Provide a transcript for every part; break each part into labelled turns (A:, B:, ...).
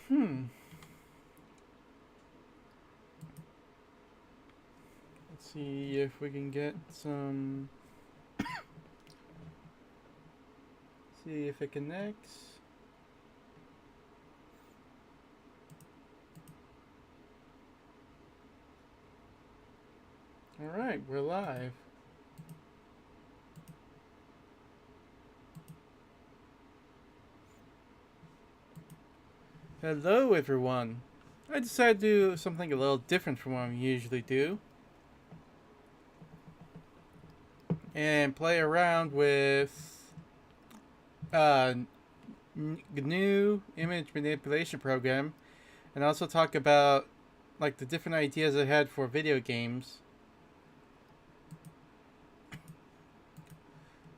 A: Hmm. Let's see if we can get some. See if it connects. Alright, we're live. Hello, everyone. I decided to do something a little different from what I usually do and play around with GNU Image Manipulation Program and also talk about like the different ideas I had for video games.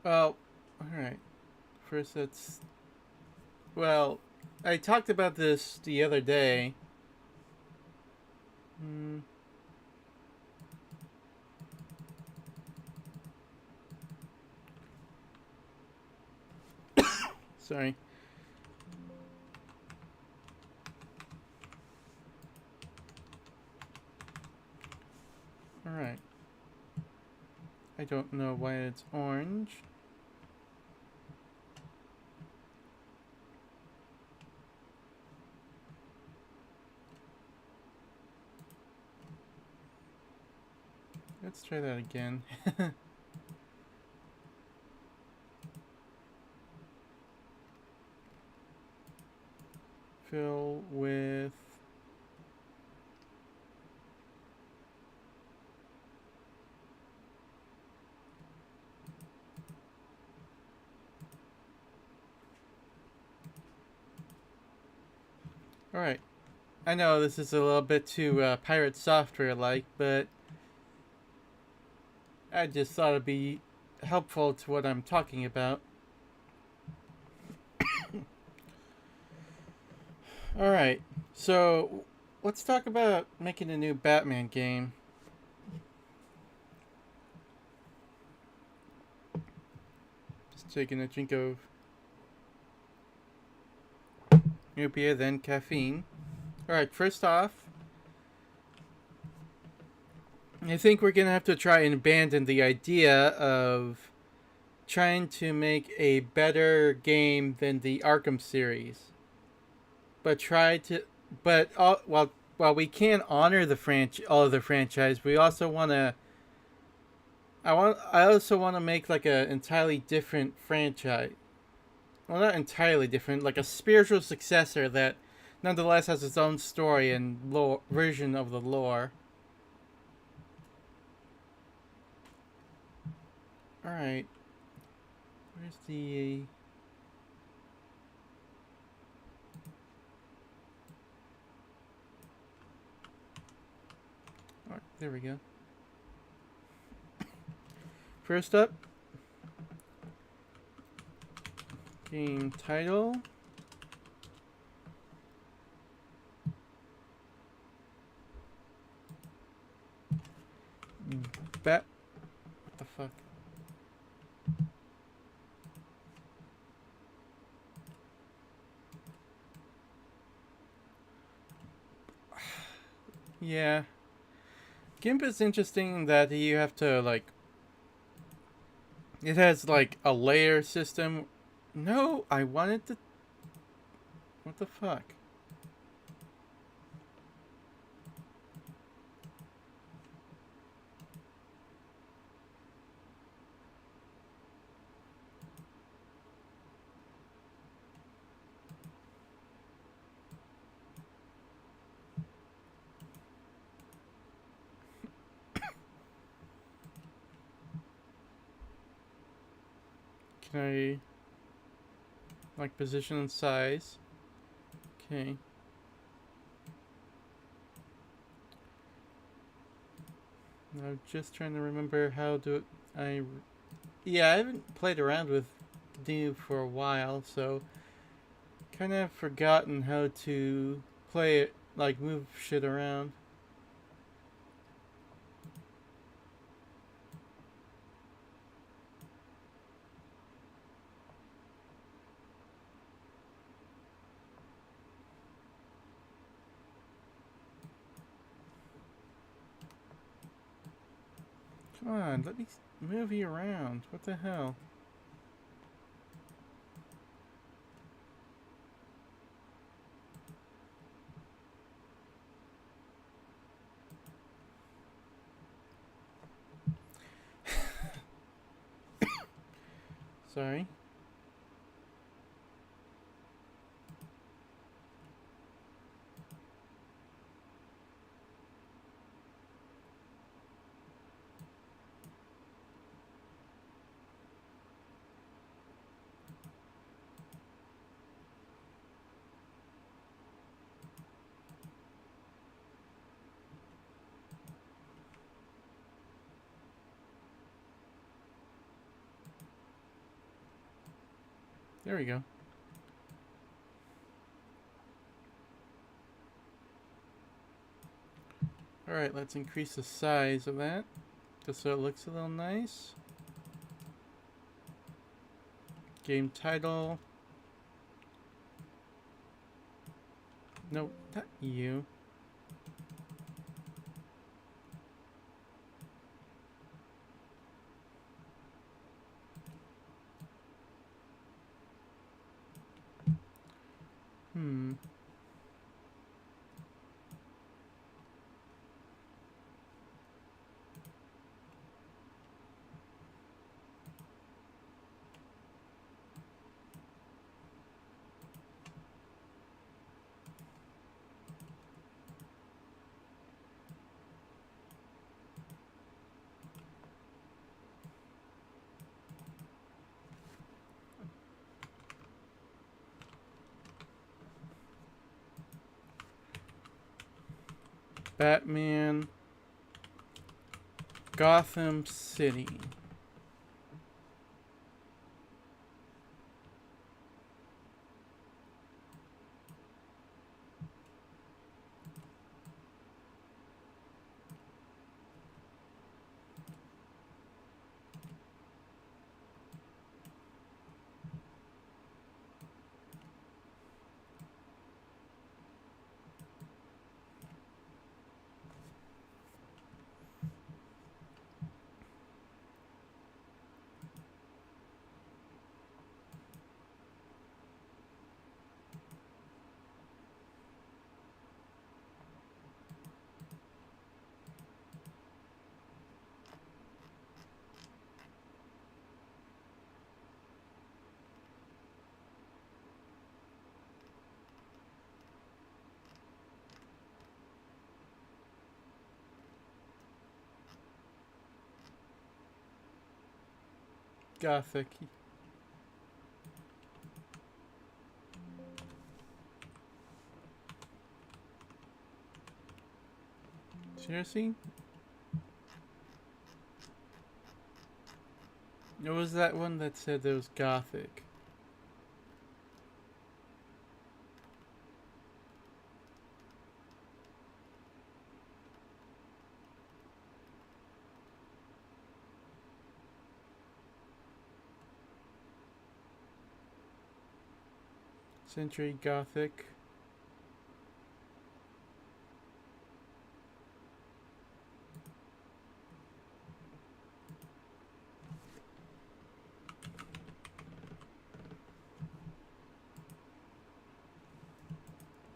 A: Well, alright. First, well, I talked about this the other day. Sorry. Alright. I don't know why it's orange. Let's try that again. Fill with Alright. I know this is a little bit too pirate software like, but I just thought it'd be helpful to what I'm talking about. Alright, so let's talk about making a new Batman game. Just taking a drink of new beer, then caffeine. Alright, first off, I think we're gonna have to try and abandon the idea of trying to make a better game than the Arkham series. But while we can honor the all of the franchise, we also want to I also want to make like a entirely different franchise. Well, not entirely different, like a spiritual successor that nonetheless has its own story and version of the lore. All right. Where's the oh, there we go. First up, game title. What the fuck? Yeah. GIMP is interesting that you have to like it has like a layer system. No, I wanted to what the fuck? Can I like position and size? Okay. I'm just trying to remember how to yeah, I haven't played around with GNU for a while, so kind of forgotten how to play it, like move shit around. Come on, let me move you around. What the hell? Sorry. There we go. Alright, let's increase the size of that, just so it looks a little nice. Game title. Nope, not you. Batman, Gotham City. Gothic. Seriously? What was that one that said there was Gothic? Century Gothic.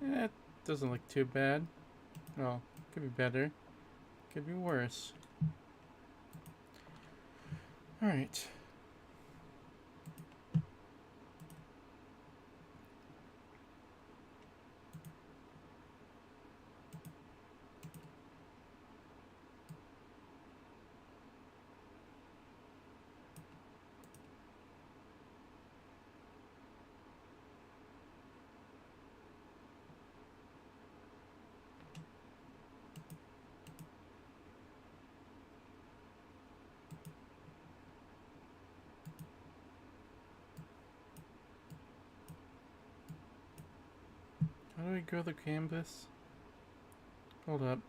A: It doesn't look too bad. Well, could be better. Could be worse. Alright. How do I grow the canvas? Hold up.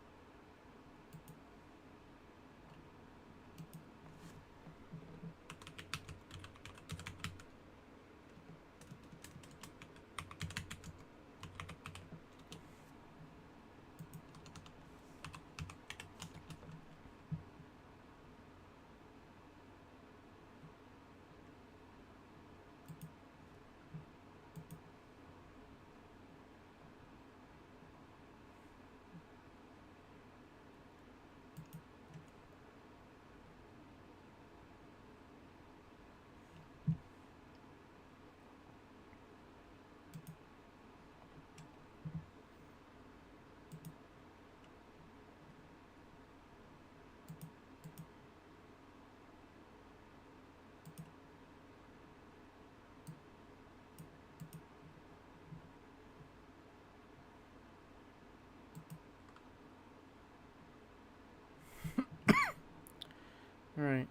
A: Alright.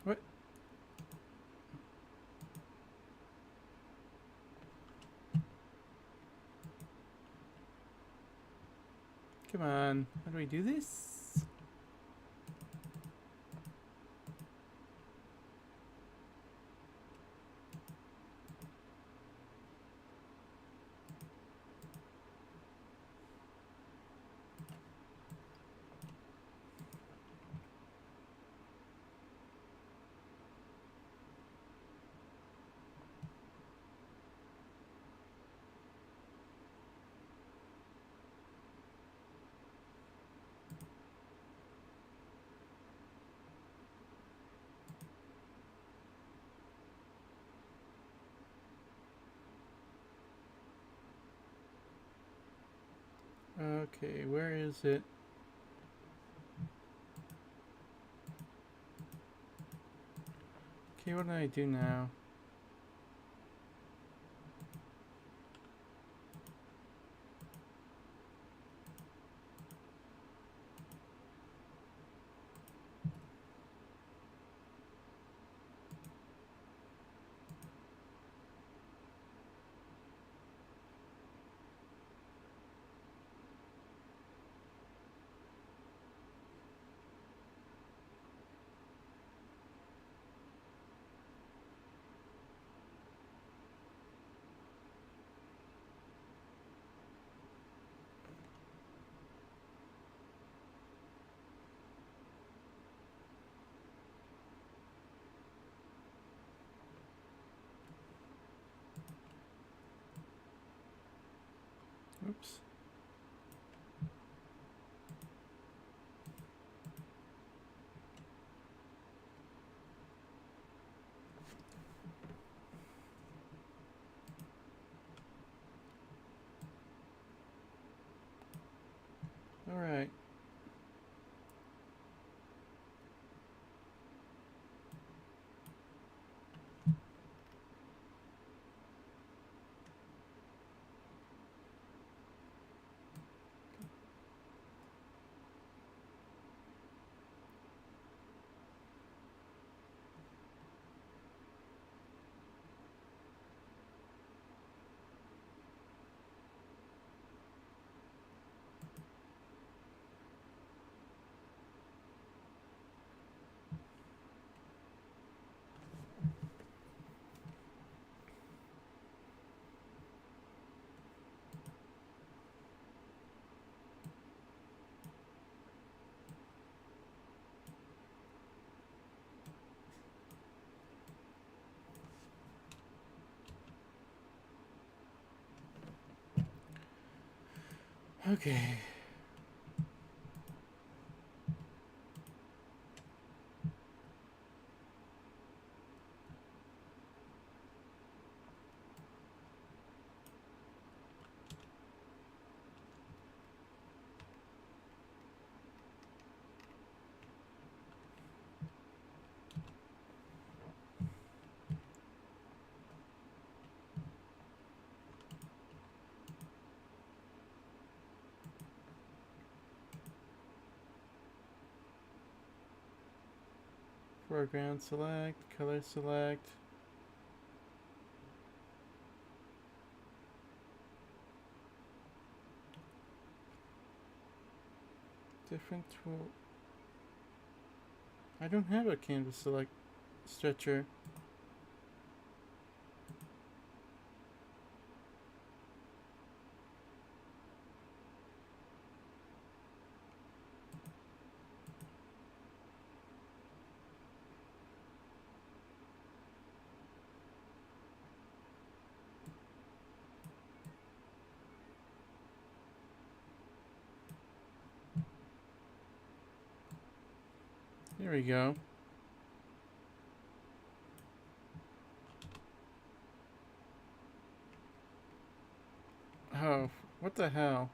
A: What? Come on. How do we do this? Okay, where is it? Okay, what do I do now? Oops. All right. Okay. Foreground select, color select. Different tool. I don't have a canvas select stretcher. There we go. Oh, what the hell?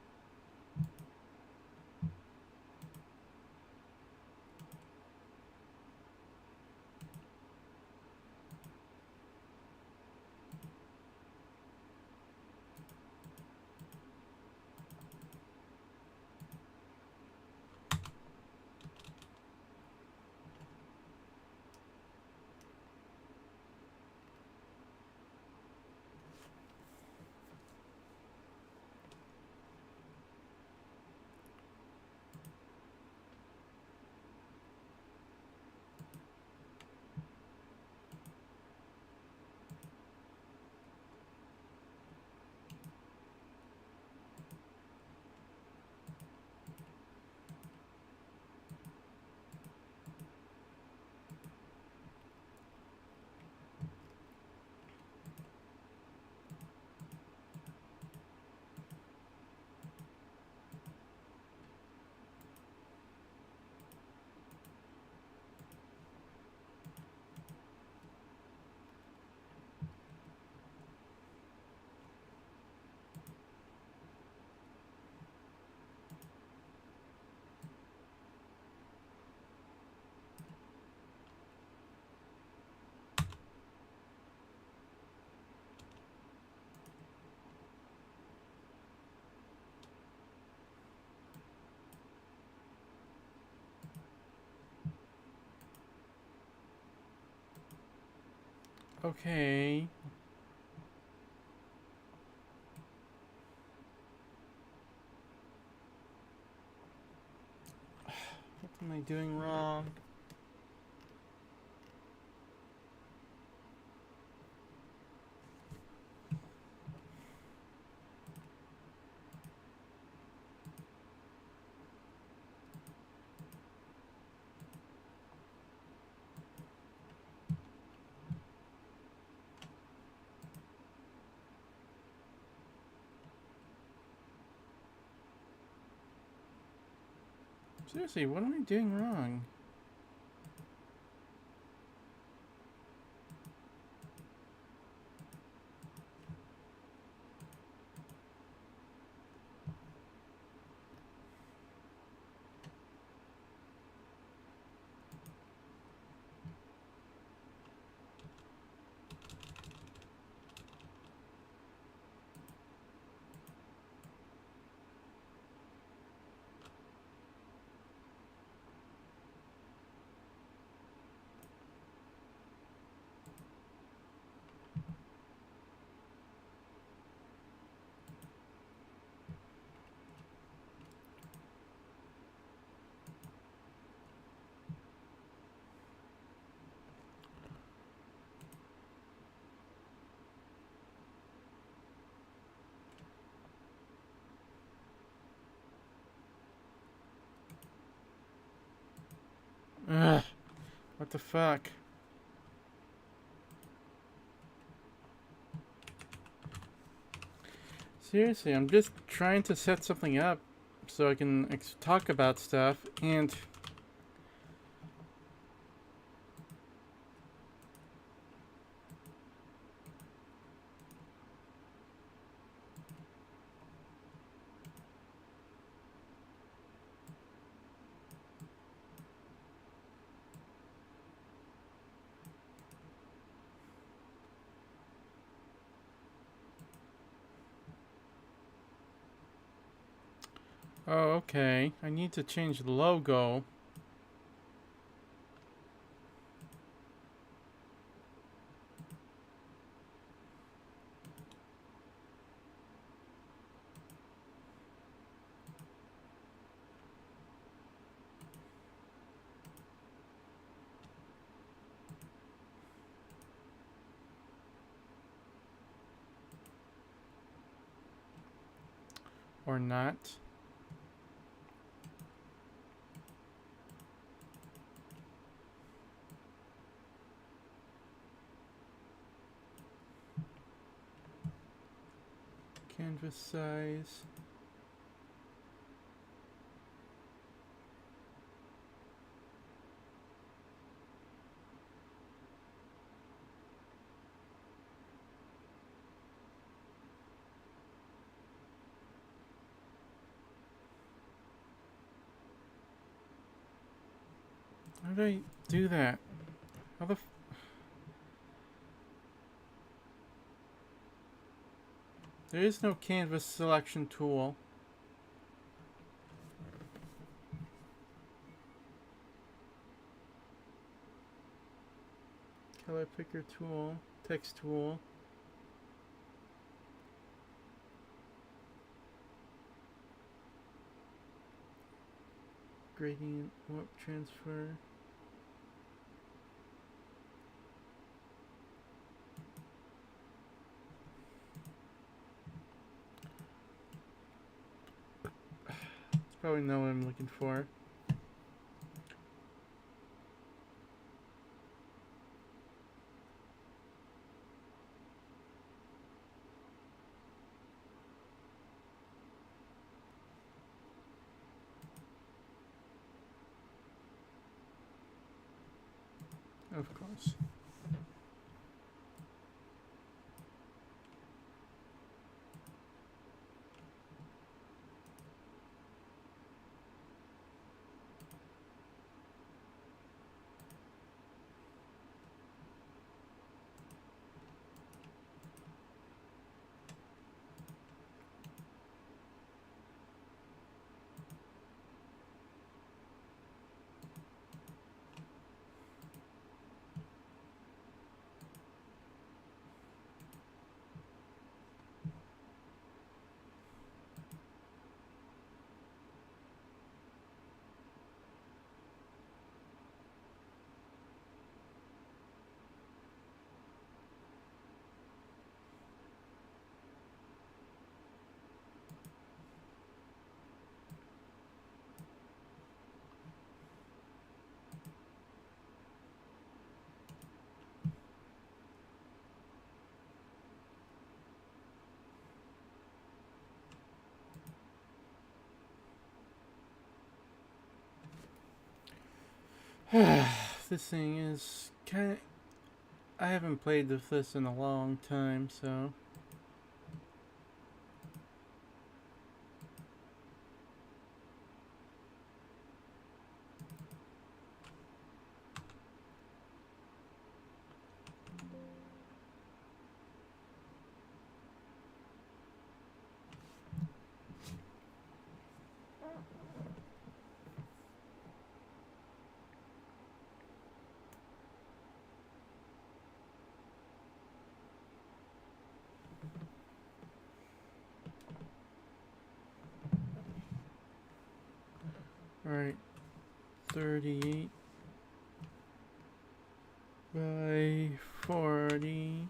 A: Okay. What am I doing wrong? Seriously, what am I doing wrong? Ugh. What the fuck? Seriously, I'm just trying to set something up so I can talk about stuff, and oh, okay. I need to change the logo. Or not. Canvas size. How do I do that? How the There is no canvas selection tool. Color picker tool. Text tool. Gradient warp transfer. Probably know what I'm looking for. Of course. This thing is kind of. I haven't played with this in a long time, so. Alright, 38 by 40.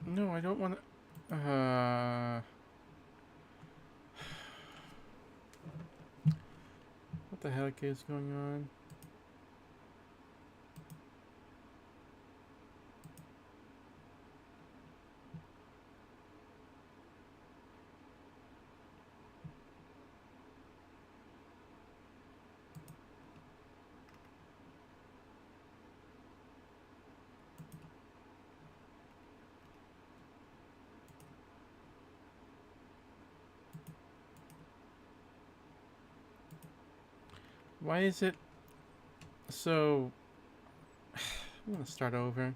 A: No, I don't want to. What the heck is going on? Why is it so? I'm gonna start over.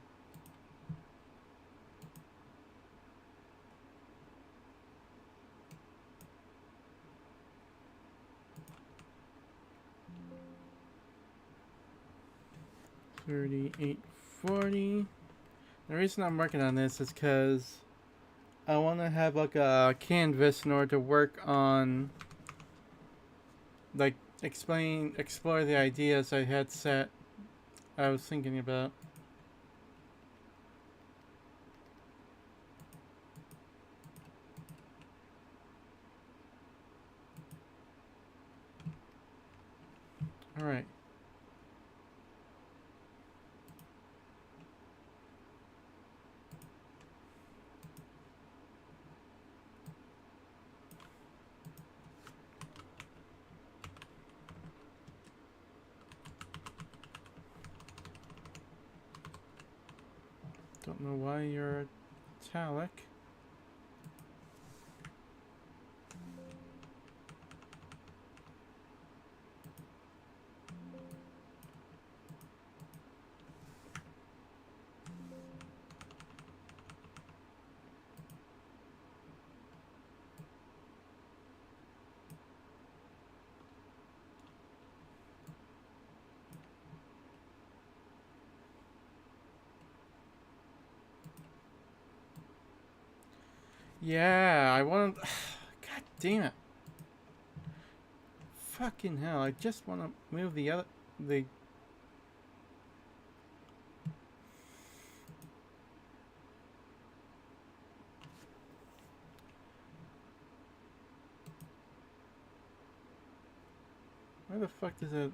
A: $38.40. The reason I'm working on this is because I want to have like a canvas in order to work on, like, explore the ideas I had set. I was thinking about. All right. Don't know why you're italic. Yeah, I want to. God damn it. Fucking hell, I just want to move the. Where the fuck does it?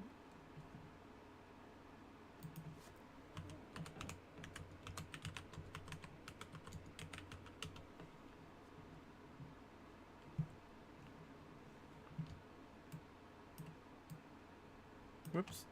A: Whoops.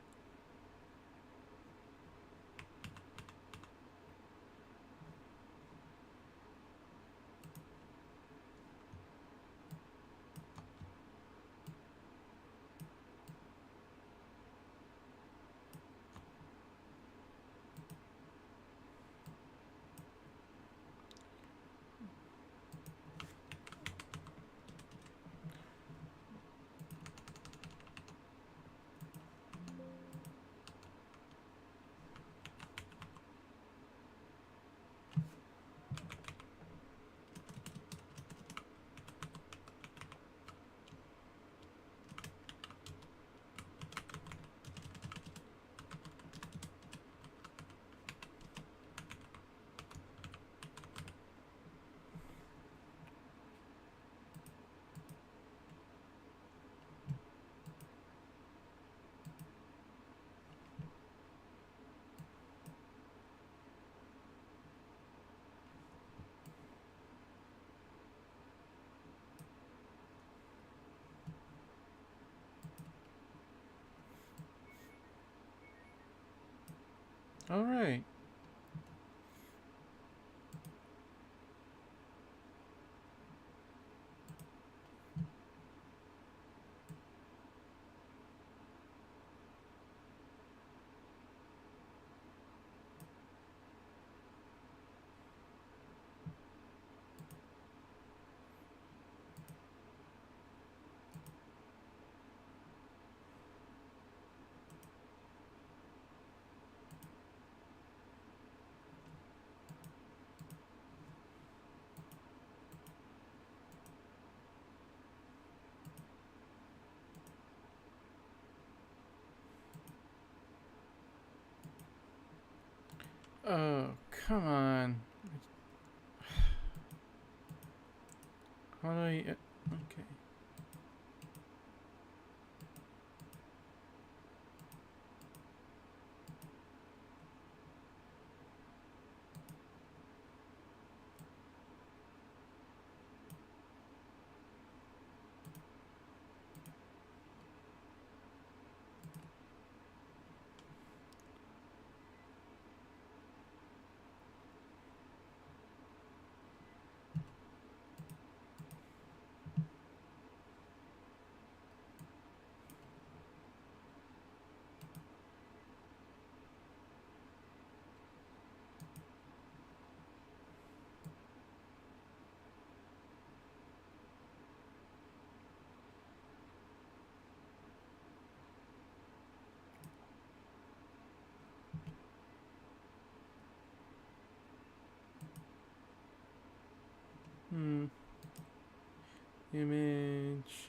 A: All right. Oh, come on. How do I... Okay. Image.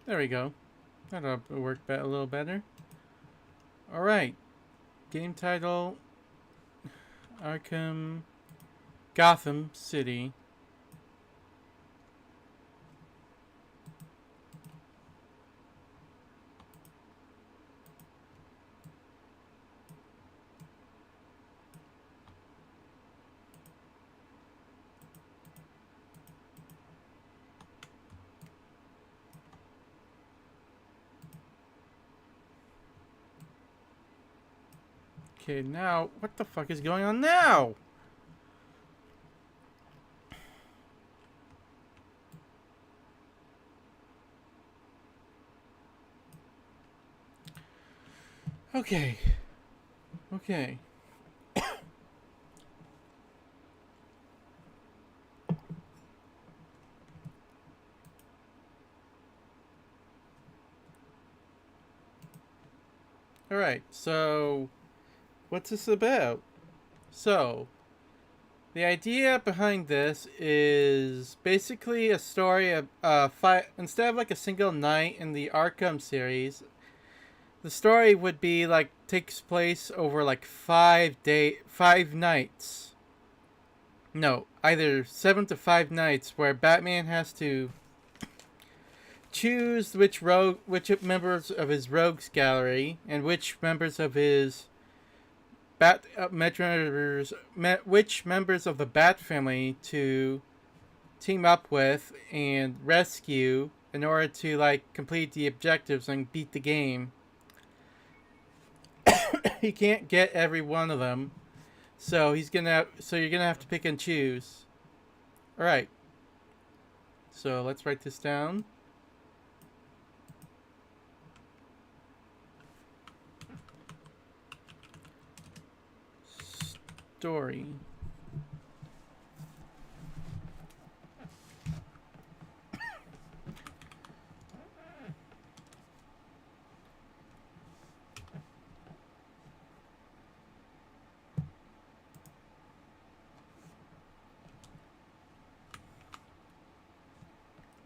A: There we go. That'll work a little better. Alright. Game title. Arkham. Gotham City. Okay, now, what the fuck is going on now? Okay. Okay. Alright, so what's this about? So, the idea behind this is basically a story of instead of like a single night in the Arkham series, the story would be like takes place over like 5 nights. No, either 7 to 5 nights where Batman has to choose which members of his rogues gallery and which members of his which members of the Bat family to team up with and rescue in order to like complete the objectives and beat the game. He can't get every one of them, so you're gonna have to pick and choose. All right. So let's write this down. Story.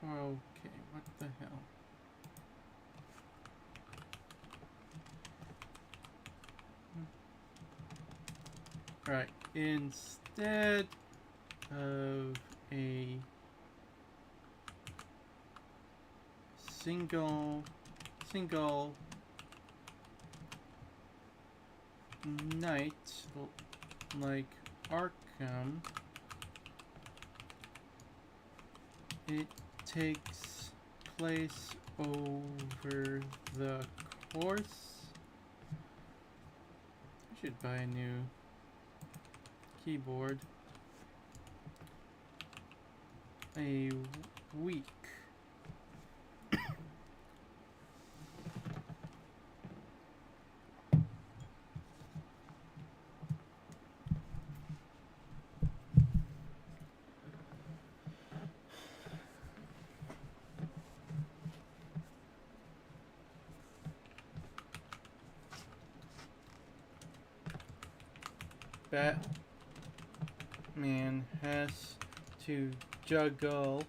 A: Okay, what the hell? Alright, instead of a single night like Arkham, it takes place over the course. I should buy a new keyboard. A week. Batman has to juggle,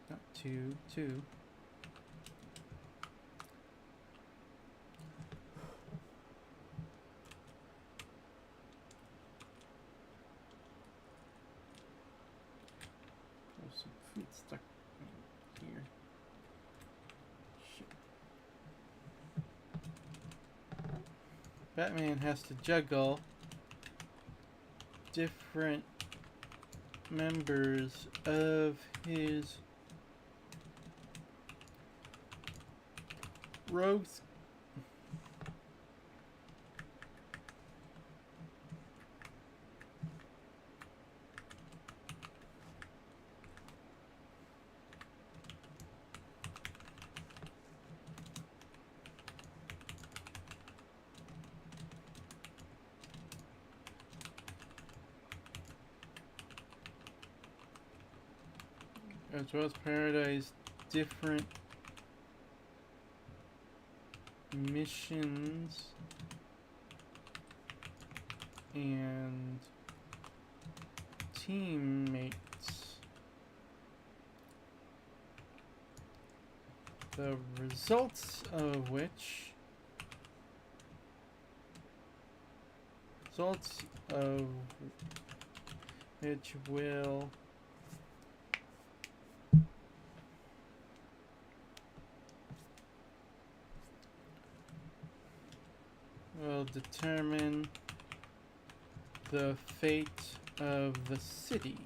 A: not two. There's some food stuck in here. Shit. Batman has to juggle different members of his rogues. As well as prioritize different missions and teammates. The results of which will determine the fate of the city.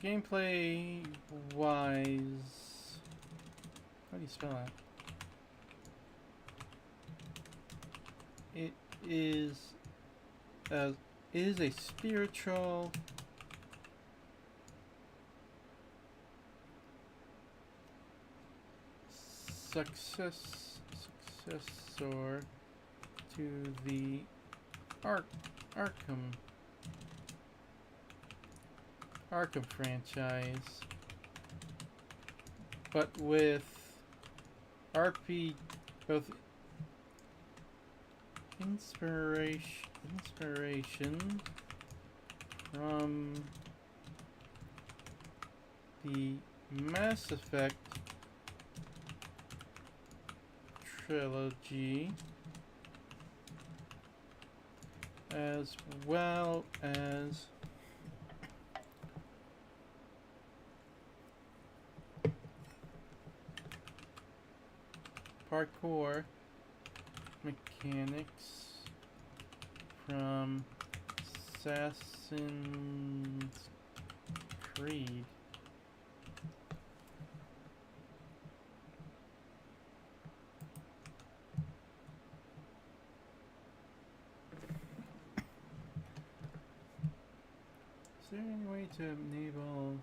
A: Gameplay wise, how do you spell that? It is a spiritual successor to the Arkham franchise, but with both inspiration from the Mass Effect trilogy, as well as parkour mechanics from Assassin's Creed. Is there any way to enable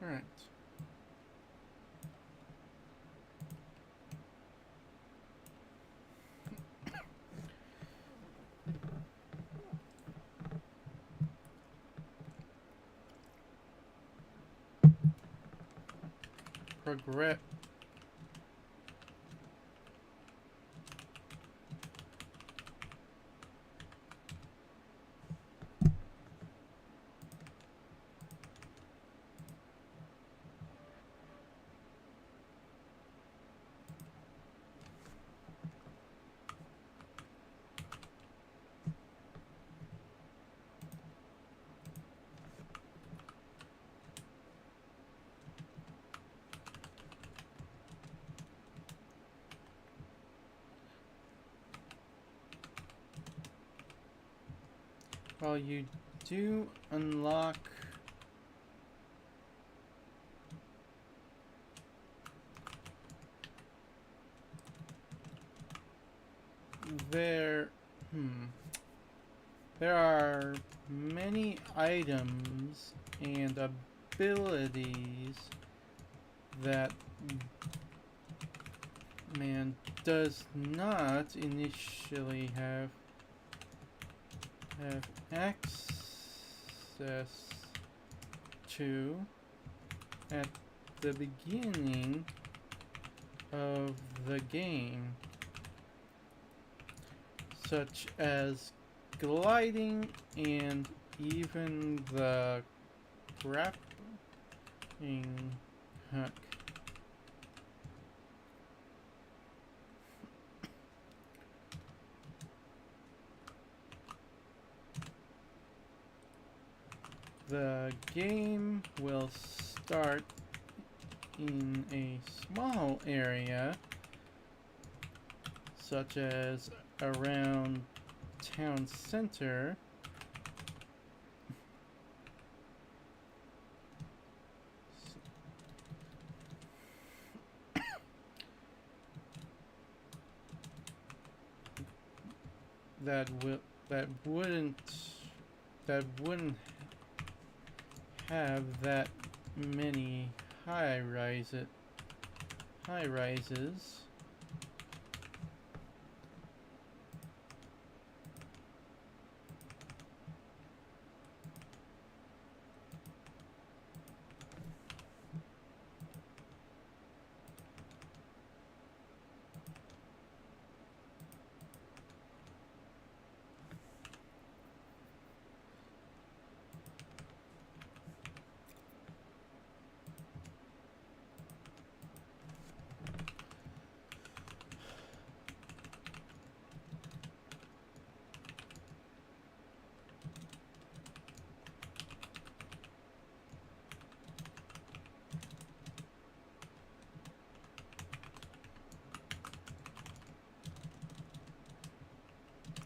A: Alright. Progress. Well, you do unlock there. There are many items and abilities that man does not initially have access to at the beginning of the game, such as gliding and even the grappling hook. The game will start in a small area, such as around town center, that wouldn't have that many high rises.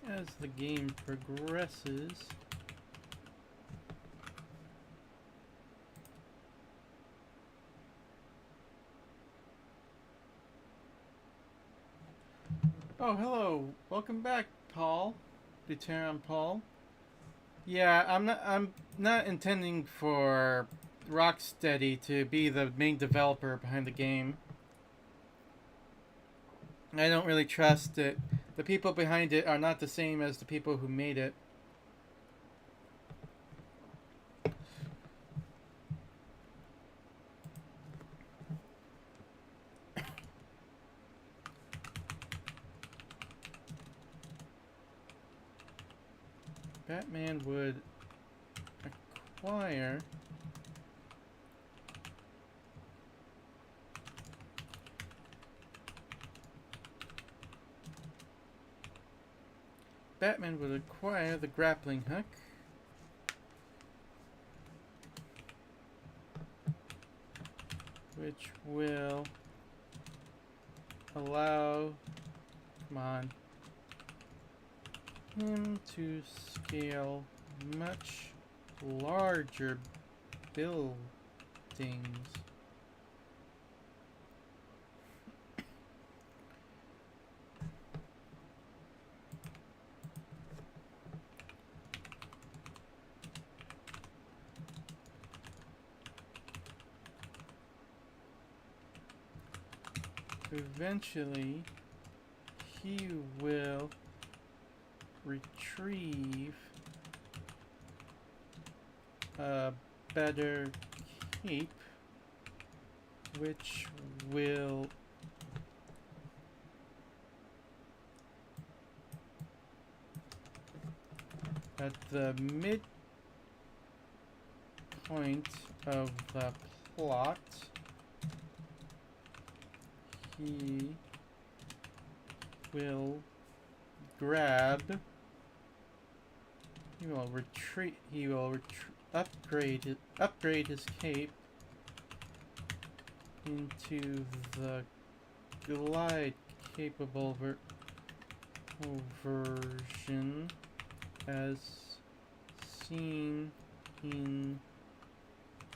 A: As the game progresses, oh, hello. Welcome back, Paul. Veteran Paul. Yeah, I'm not intending for Rocksteady to be the main developer behind the game. I don't really trust it. The people behind it are not the same as the people who made it. Batman would acquire the grappling hook, which will allow, him to scale much larger buildings. eventually he will retrieve a better cape, which will at the midpoint of the plot, he will grab, upgrade his cape into the glide capable version as seen in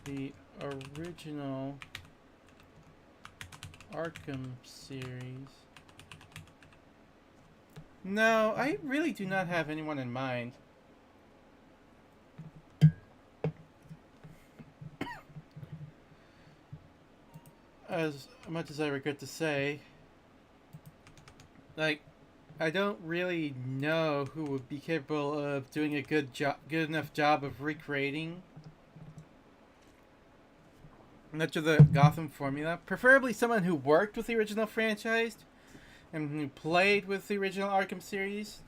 A: the original Arkham series. No, I really do not have anyone in mind. As much as I regret to say, like, I don't really know who would be capable of doing a good enough job of recreating much of the Gotham formula. Preferably someone who worked with the original franchise and who played with the original Arkham series,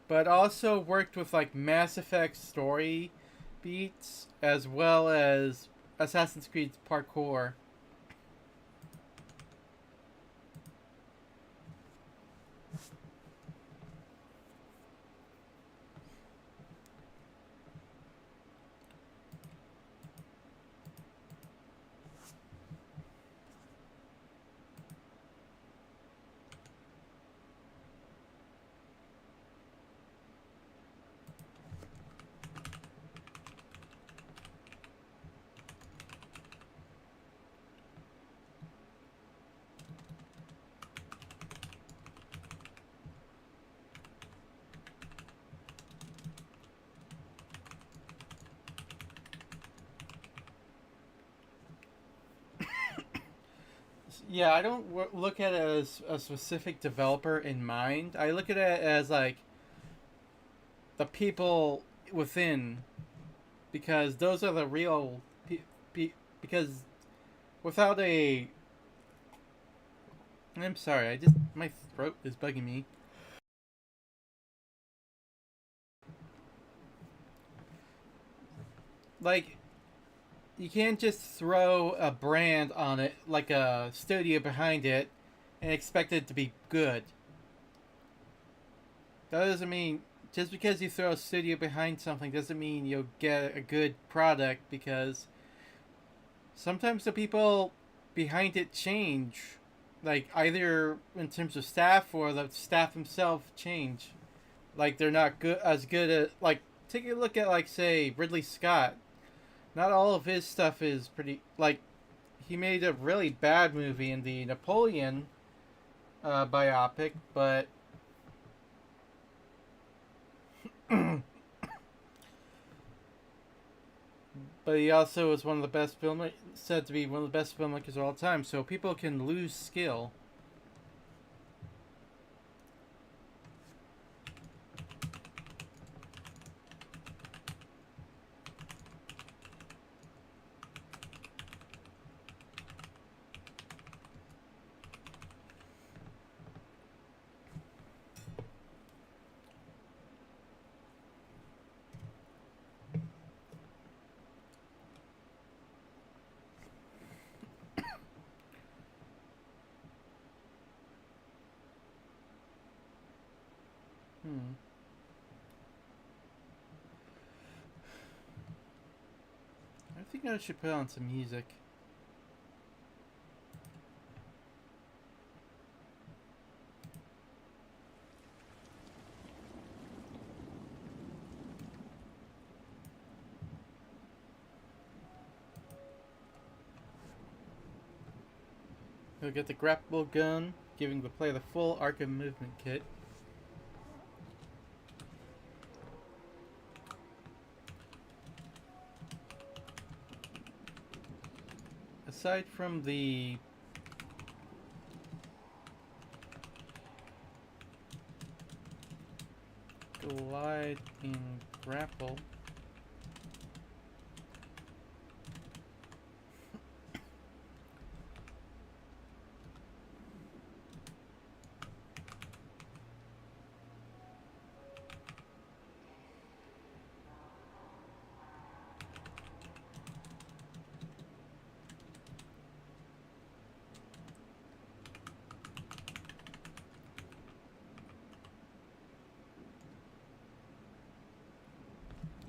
A: but also worked with like Mass Effect story beats as well as Assassin's Creed parkour. Yeah, I don't look at it as a specific developer in mind. I look at it as like the people within, because those are the real because without a, I'm sorry, my throat is bugging me. Like, you can't just throw a brand on it, like a studio behind it, and expect it to be good. That doesn't mean, just because you throw a studio behind something doesn't mean you'll get a good product, because sometimes the people behind it change. Like, either in terms of staff or the staff themselves change. Like, they're not good at, like, take a look at, like, say, Ridley Scott. Not all of his stuff is pretty, like, he made a really bad movie in the Napoleon biopic, but but he also was one of the best said to be one of the best filmmakers of all time. So people can lose skill. I think I should put on some music. You'll get the grapple gun, giving the player the full Arkham movement kit. Aside from the Slide in grapple.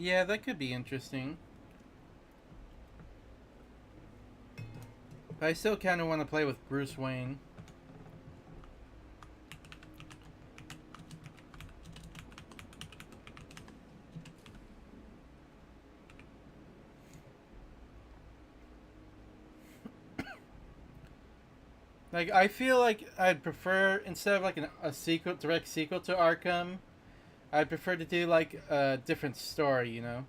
A: Yeah, that could be interesting. But I still kind of want to play with Bruce Wayne. Like, I feel like I'd prefer, instead of like a sequel, direct sequel to Arkham, I'd prefer to do like a different story, you know?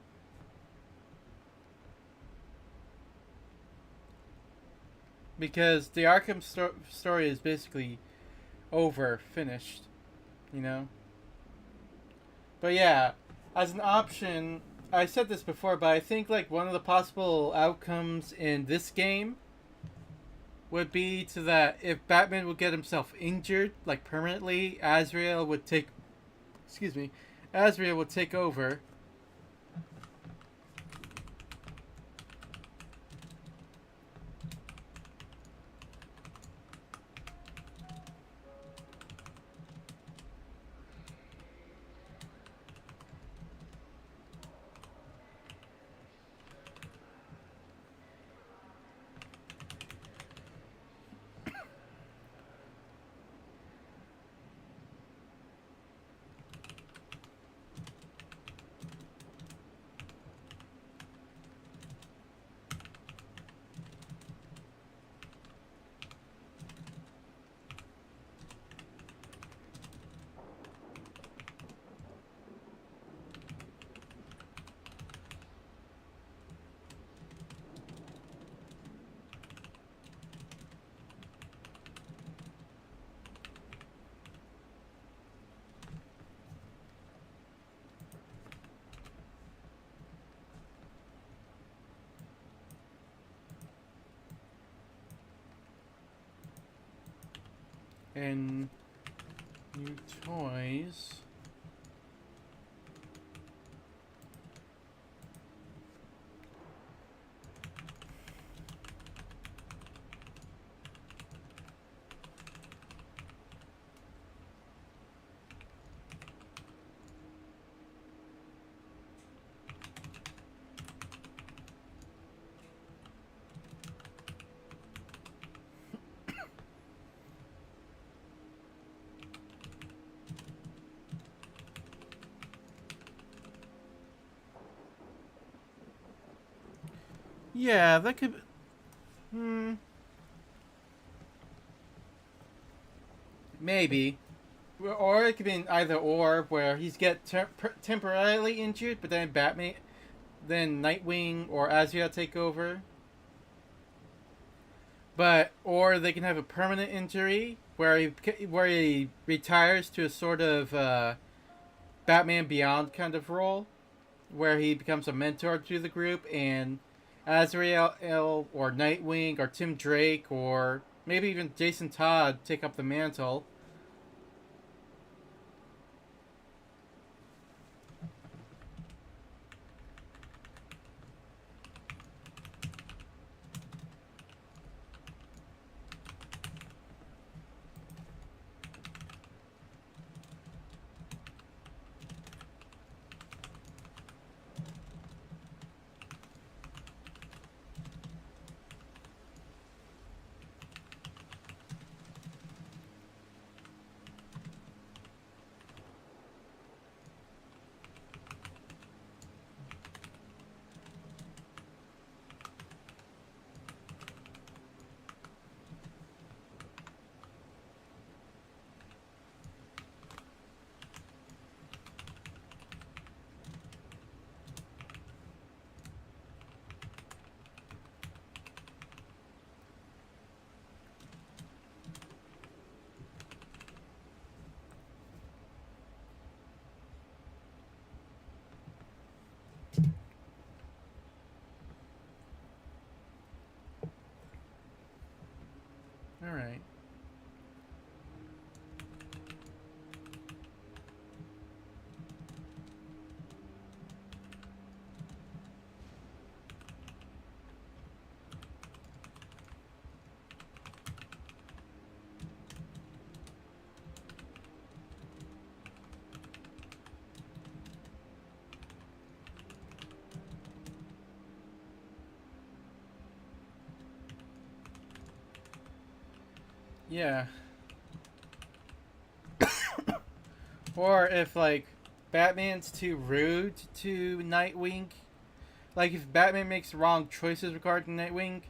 A: Because the Arkham story is basically over, finished, you know? But yeah, as an option, I said this before, but I think like one of the possible outcomes in this game would be to that if Batman would get himself injured, like permanently, Azrael would take over. And new toys. Yeah, that could. Maybe. Or it could be an either or, where he's temporarily injured, but then then Nightwing or Azrael take over. But or they can have a permanent injury where he retires to a sort of Batman Beyond kind of role, where he becomes a mentor to the group, and Azrael or Nightwing or Tim Drake or maybe even Jason Todd take up the mantle. All right. Yeah. Or if like Batman's too rude to Nightwing, like if Batman makes wrong choices regarding Nightwing,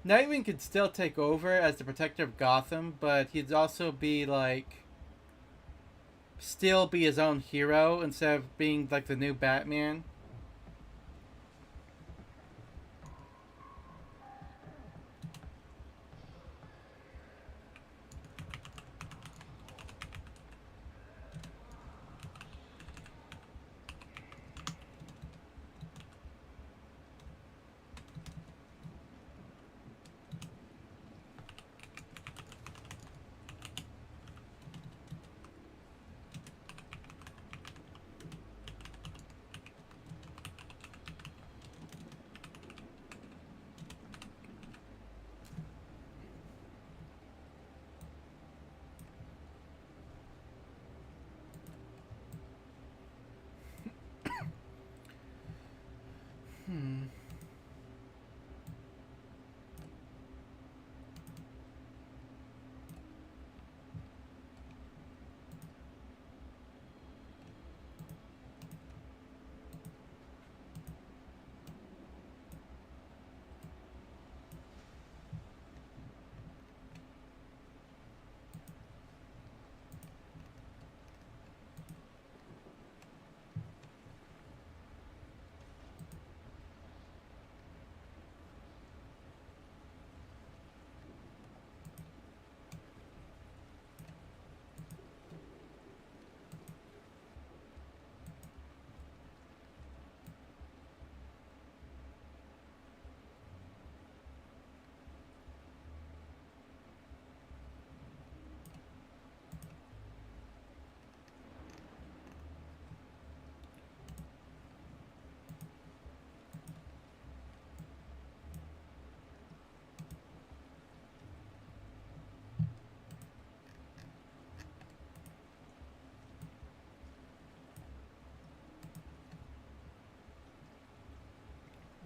A: Nightwing could still take over as the protector of Gotham, but he'd also be like still be his own hero instead of being like the new Batman. Hmm.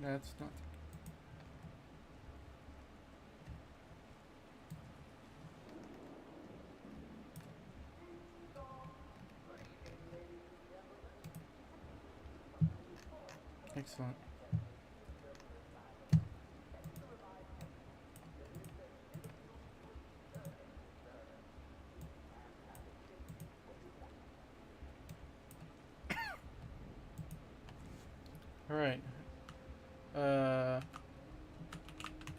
A: That's not. Excellent. All right.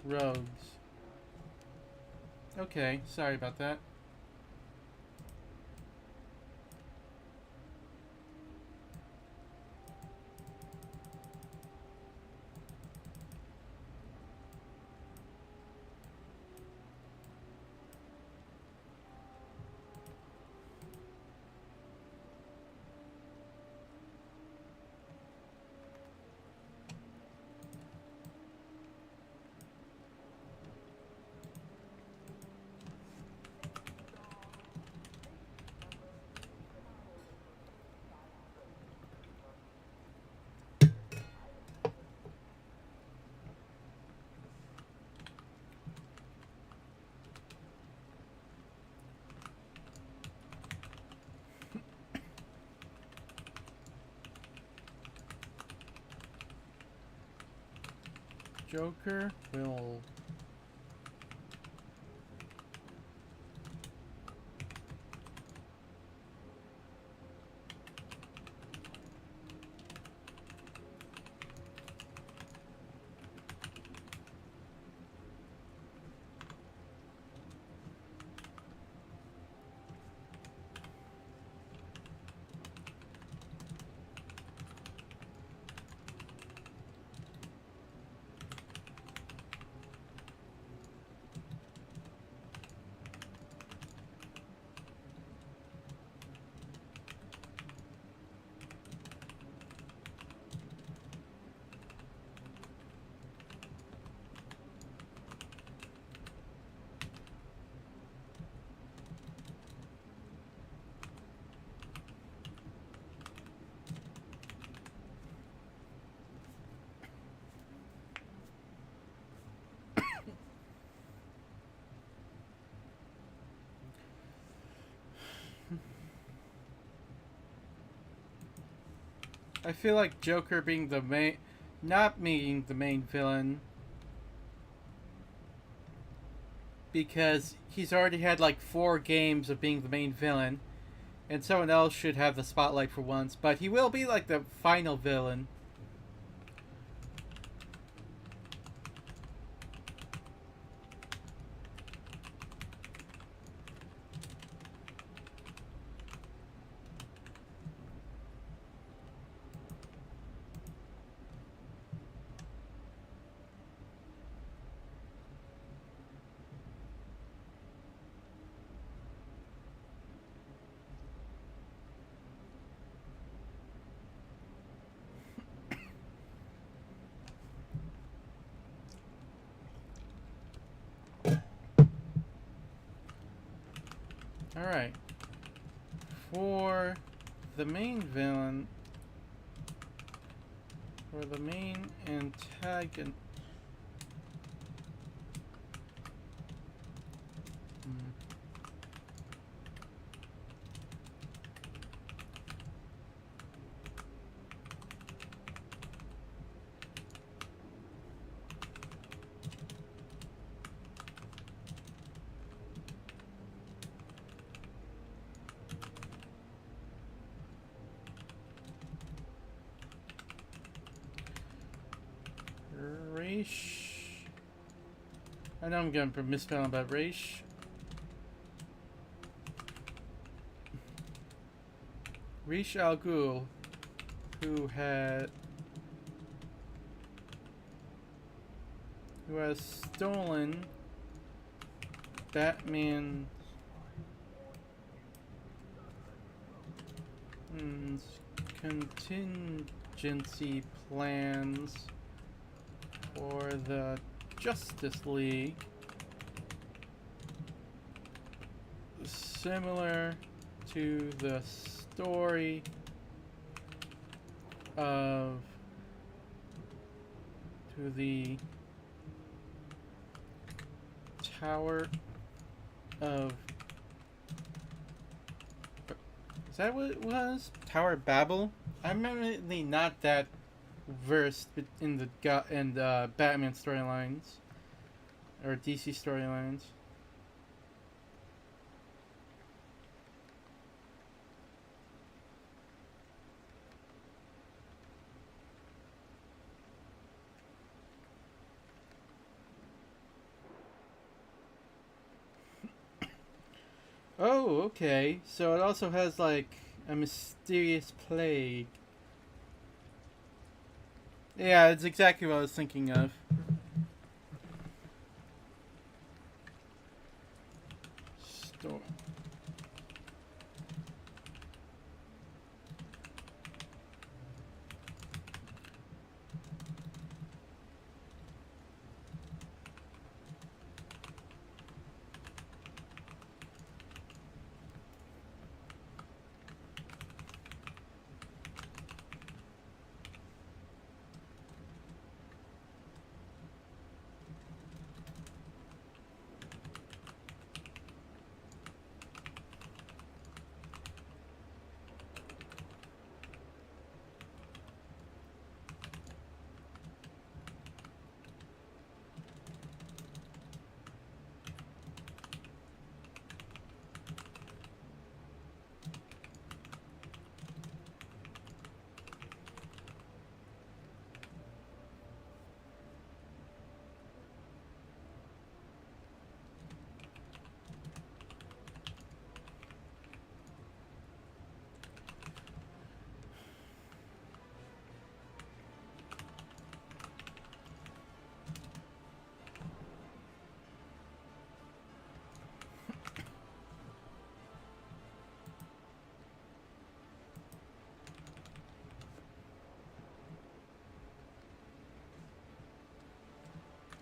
A: Roads. Okay, sorry about that. Joker will. I feel like Joker being the main, not being the main villain, because he's already had like 4 games of being the main villain, and someone else should have the spotlight for once. But he will be like the final villain. Alright. For the main villain, for the main antagonist. I know I'm going to misspell about Raish. Rish Al Ghul, who has stolen Batman's contingency plans for the Justice League, similar to the story of the Tower of, is that what it was? Tower of Babel? I'm really not that versed in the Batman storylines or DC storylines. Oh, okay. So it also has like a mysterious plague. Yeah, it's exactly what I was thinking of. Store.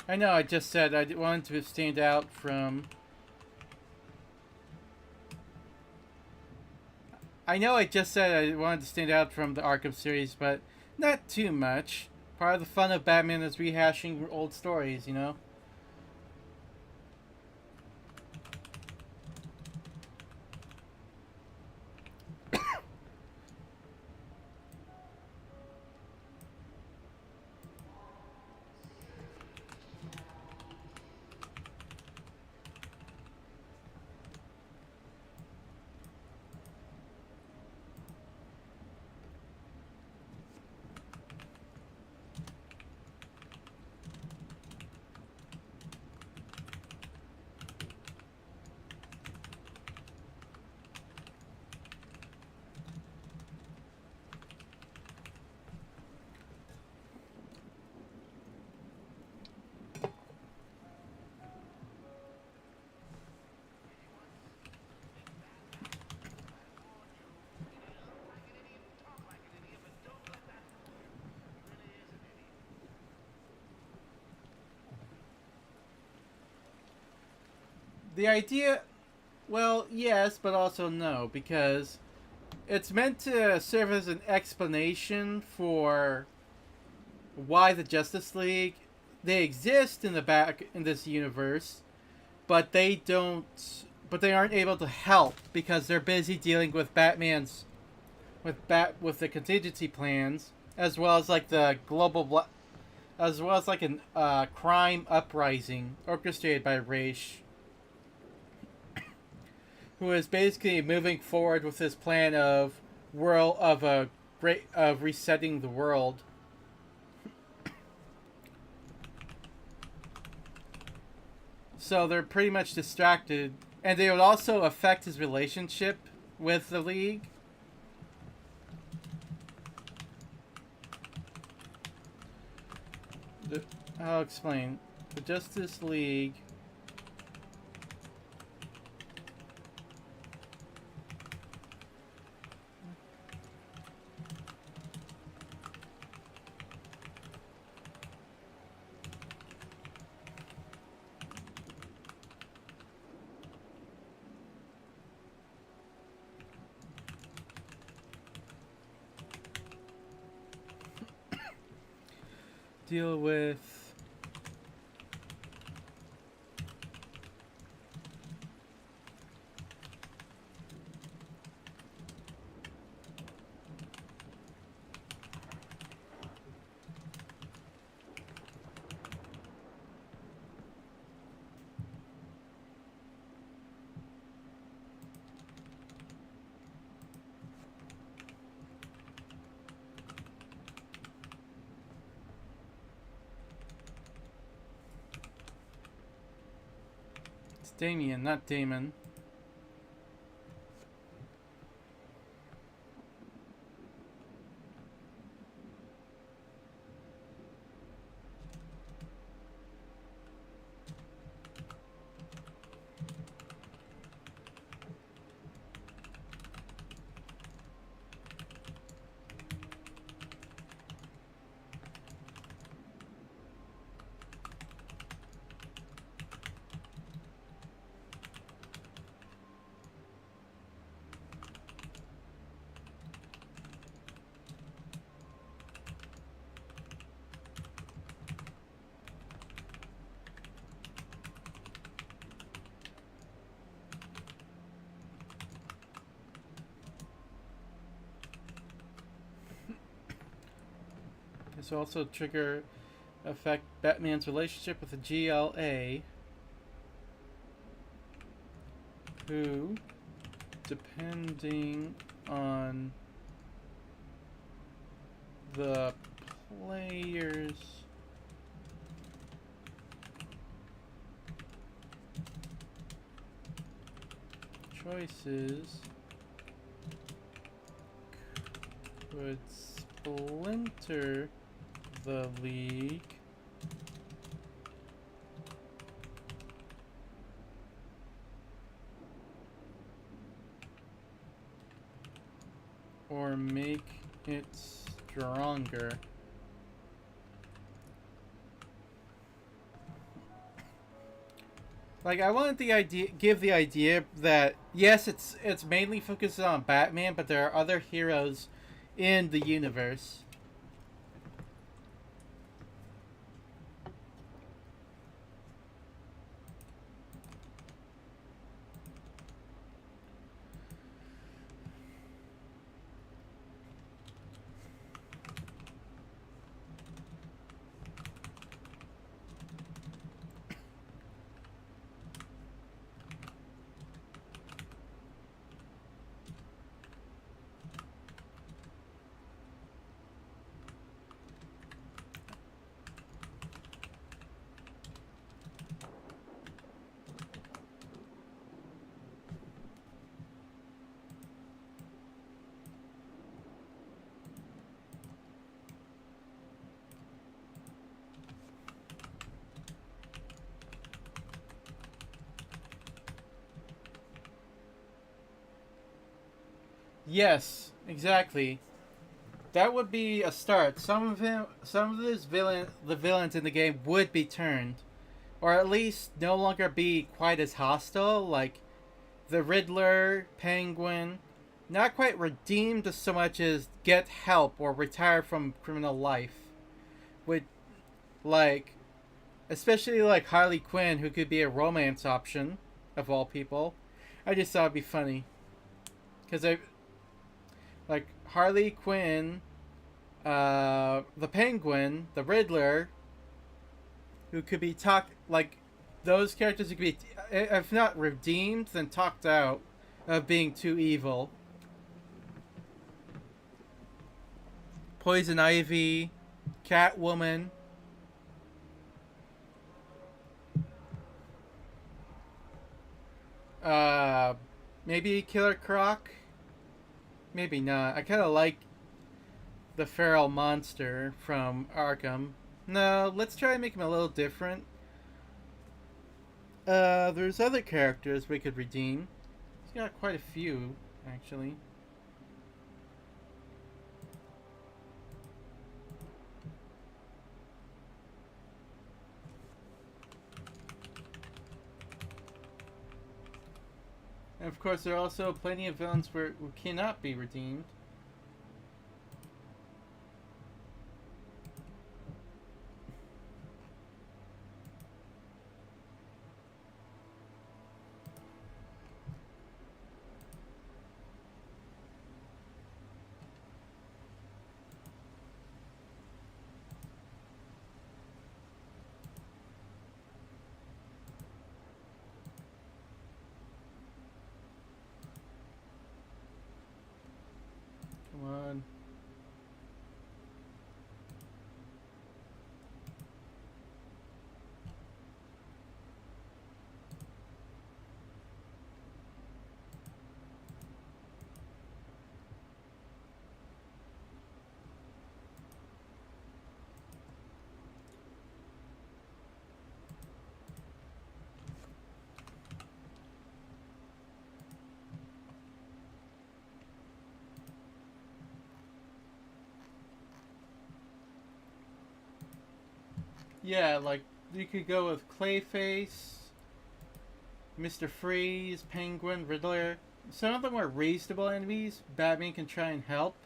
A: I know, I just said I wanted to stand out from... I know I just said I wanted to stand out from the Arkham series, but not too much. Part of the fun of Batman is rehashing old stories, you know? The idea, well, yes, but also no, because it's meant to serve as an explanation for why the Justice League they exist in the back in this universe, but they don't but they aren't able to help because they're busy dealing with Batman's with the contingency plans as well as like the as well as like an crime uprising orchestrated by Raish, who is basically moving forward with his plan of world of a great of resetting the world. So they're pretty much distracted, and they would also affect his relationship with the League. I'll explain. The Justice League deal with it's Damien, not Damon. This will also affect Batman's relationship with the GLA, who, depending on the player's choices, could splinter the League or make it stronger. Like, I wanted give the idea that yes, it's mainly focused on Batman, but there are other heroes in the universe. Yes, exactly. That would be a start. Some of the villains in the game would be turned, or at least no longer be quite as hostile. Like the Riddler, Penguin, not quite redeemed so much as get help or retire from criminal life. With like, especially like Harley Quinn, who could be a romance option of all people. I just thought it'd be funny because I like Harley Quinn, the Penguin, the Riddler, who could be like those characters who could be, if not redeemed, then talked out of being too evil. Poison Ivy, Catwoman. Uh, Maybe Killer Croc. Maybe not. I kind of like the feral monster from Arkham. No, let's try and make him a little different. There's other characters we could redeem. He's got quite a few, actually. And of course, there are also plenty of villains who cannot be redeemed. Come on. Yeah, like you could go with Clayface, Mr. Freeze, Penguin, Riddler. Some of them are reasonable enemies. Batman can try and help,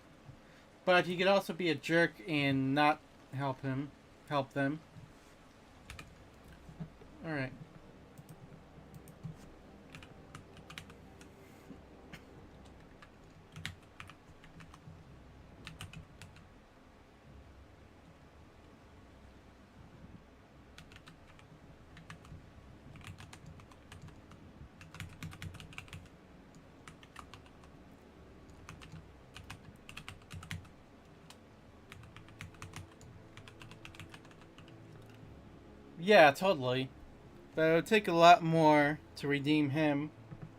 A: but he could also be a jerk and not help them. All right. Yeah, totally. But it would take a lot more to redeem him.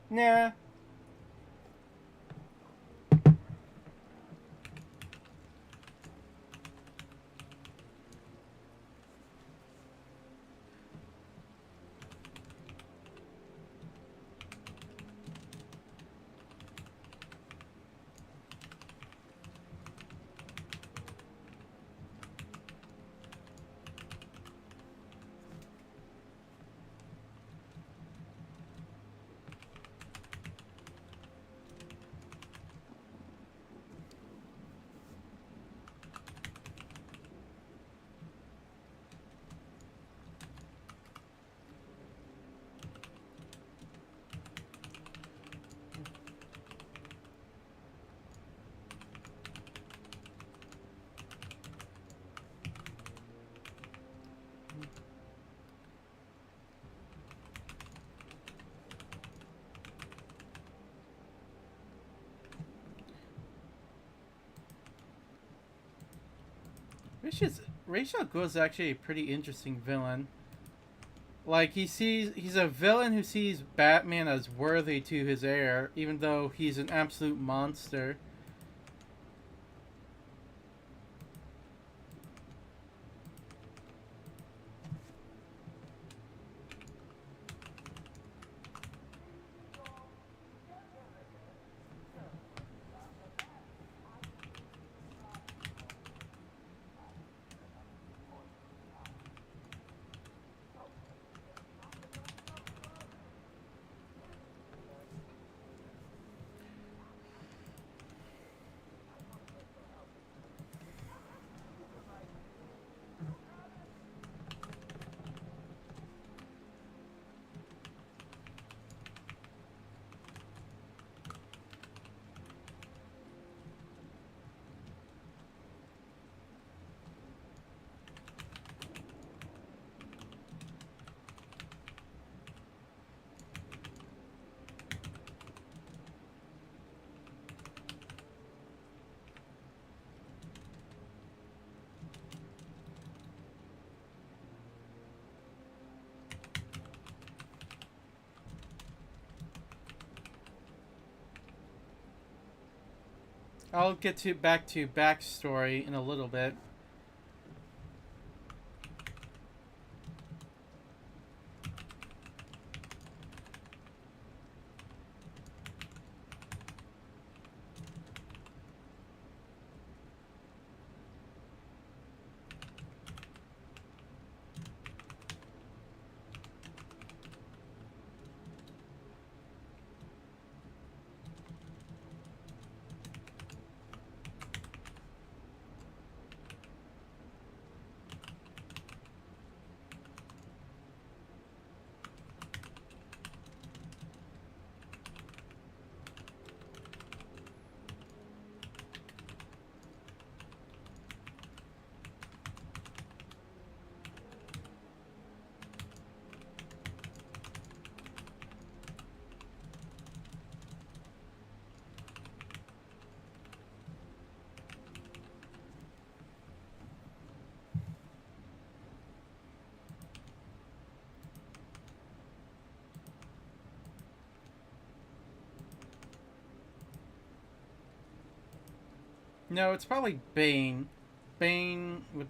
A: Nah. Rachel Gold's actually a pretty interesting villain. Like he's a villain who sees Batman as worthy to his heir, even though he's an absolute monster. I'll get to back to backstory in a little bit. No, it's probably Bane. Bane with.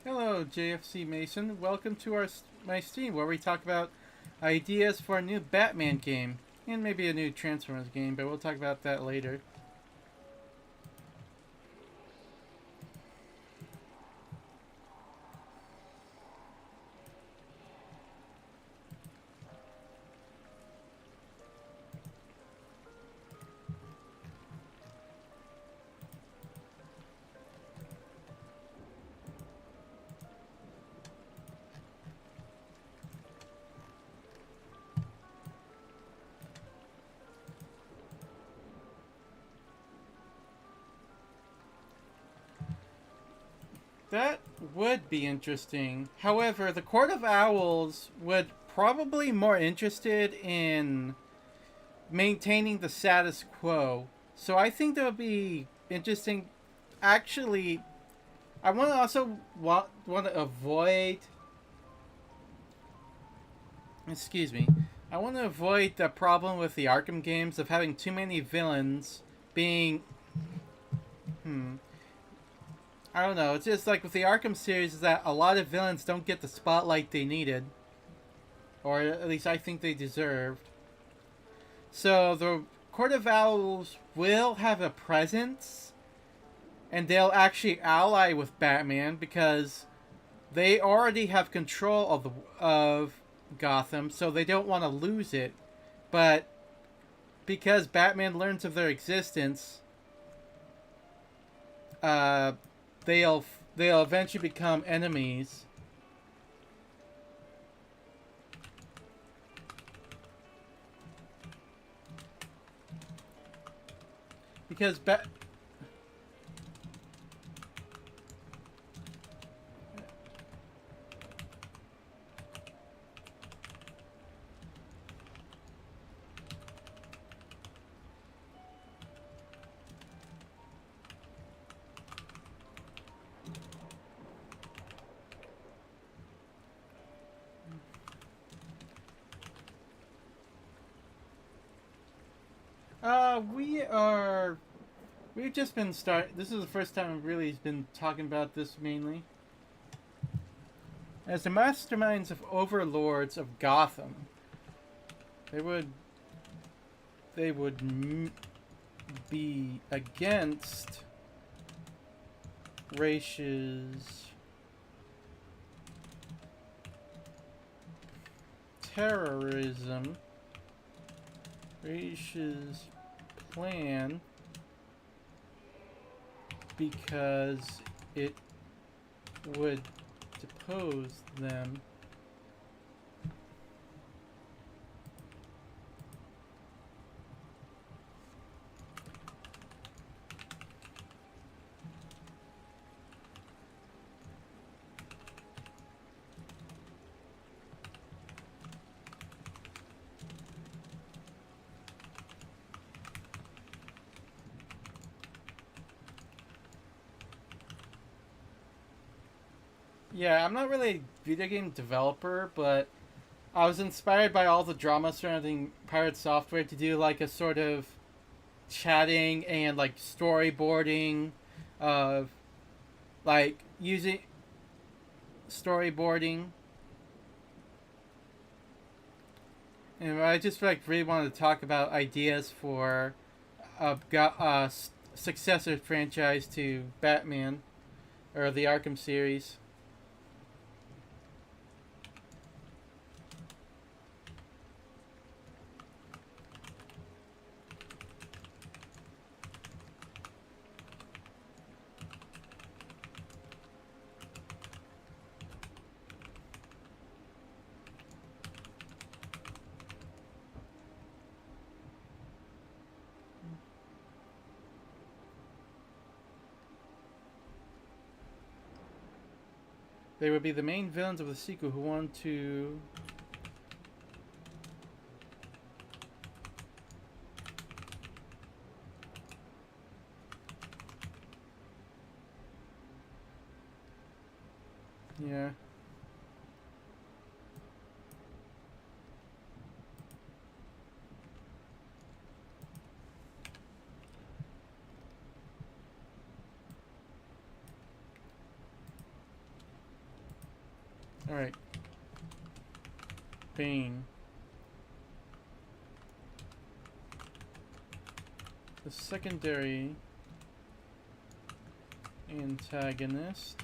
A: Hello, JFC Mason. Welcome to my stream where we talk about ideas for a new Batman game and maybe a new Transformers game, but we'll talk about that later. That would be interesting. However, the Court of Owls would probably more interested in maintaining the status quo. So I think that would be interesting. Actually, I want to also want to avoid. Excuse me. I want to avoid the problem with the Arkham games of having too many villains being. I don't know. It's just like with the Arkham series, is that a lot of villains don't get the spotlight they needed, or at least I think they deserved. So the Court of Owls will have a presence, and they'll actually ally with Batman because they already have control of Gotham, so they don't want to lose it. But because Batman learns of their existence, they'll eventually become enemies. Because we've just been this is the first time we've really been talking about this mainly. As the masterminds of overlords of Gotham, they would be against Raish's terrorism, Raish's plan because it would depose them. Yeah, I'm not really a video game developer, but I was inspired by all the drama surrounding Pirate Software to do like a sort of chatting and like storyboarding of like using storyboarding. And I just like really wanted to talk about ideas for a successor franchise to Batman or the Arkham series. They would be the main villains of the sequel who want to... Yeah. Alright. Bane. The secondary antagonist.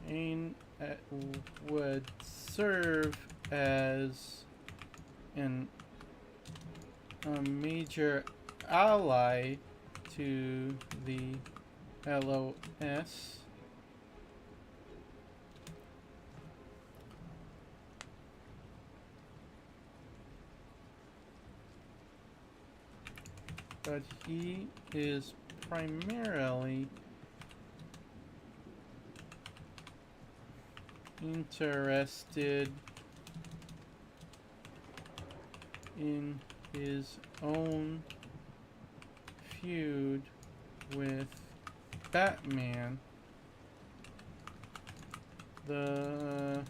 A: Bane would serve as a major ally to the LOS. But he is primarily interested in his own feud with Batman. The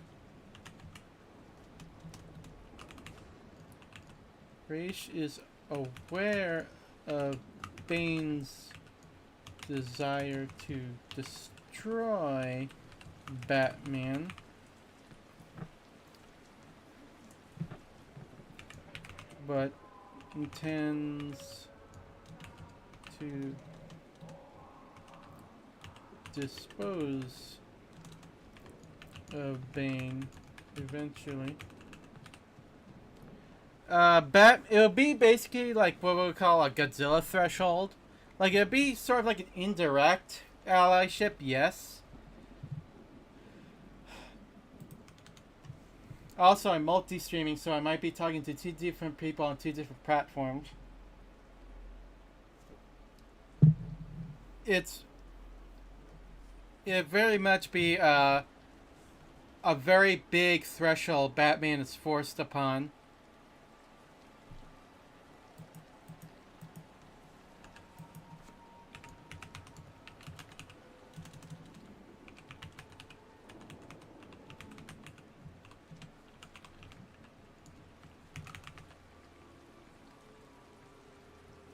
A: Raish is aware of Bane's desire to destroy Batman, but intends to dispose of Bane eventually. It'll be basically like what we would call a Godzilla threshold. Like, it'll be sort of like an indirect allyship, yes. Also, I'm multi-streaming, so I might be talking to 2 different people on 2 different platforms. It very much be a very big threshold Batman is forced upon.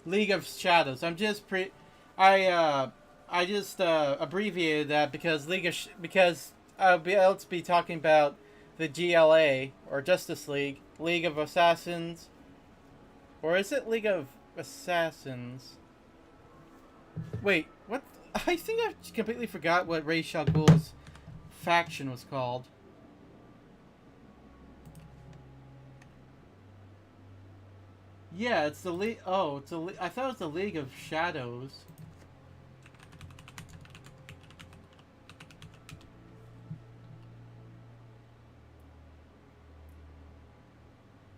A: League of Shadows. I just abbreviated that because because I'll be able to be talking about the GLA or Justice League, League of Assassins, or is it League of Assassins? Wait, what? I think I completely forgot what Ra's al Ghul's faction was called. Yeah, it's the League. Oh, I thought it was the League of Shadows.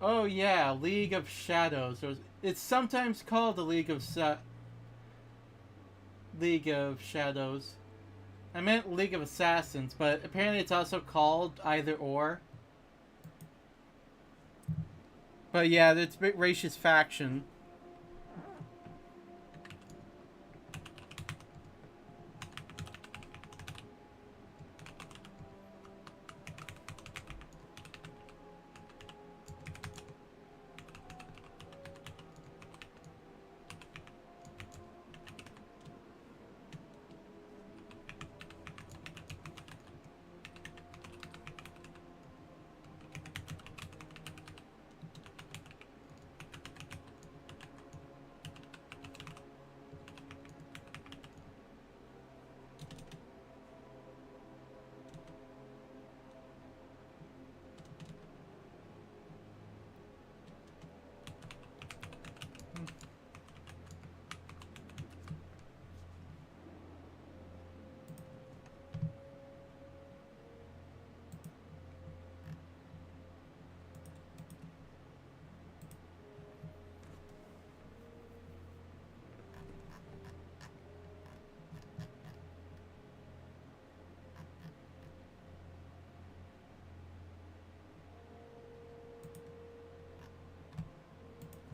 A: Oh yeah, League of Shadows. It's sometimes called the League of Shadows. I meant League of Assassins, but apparently it's also called either or. But yeah, it's a bit racist faction.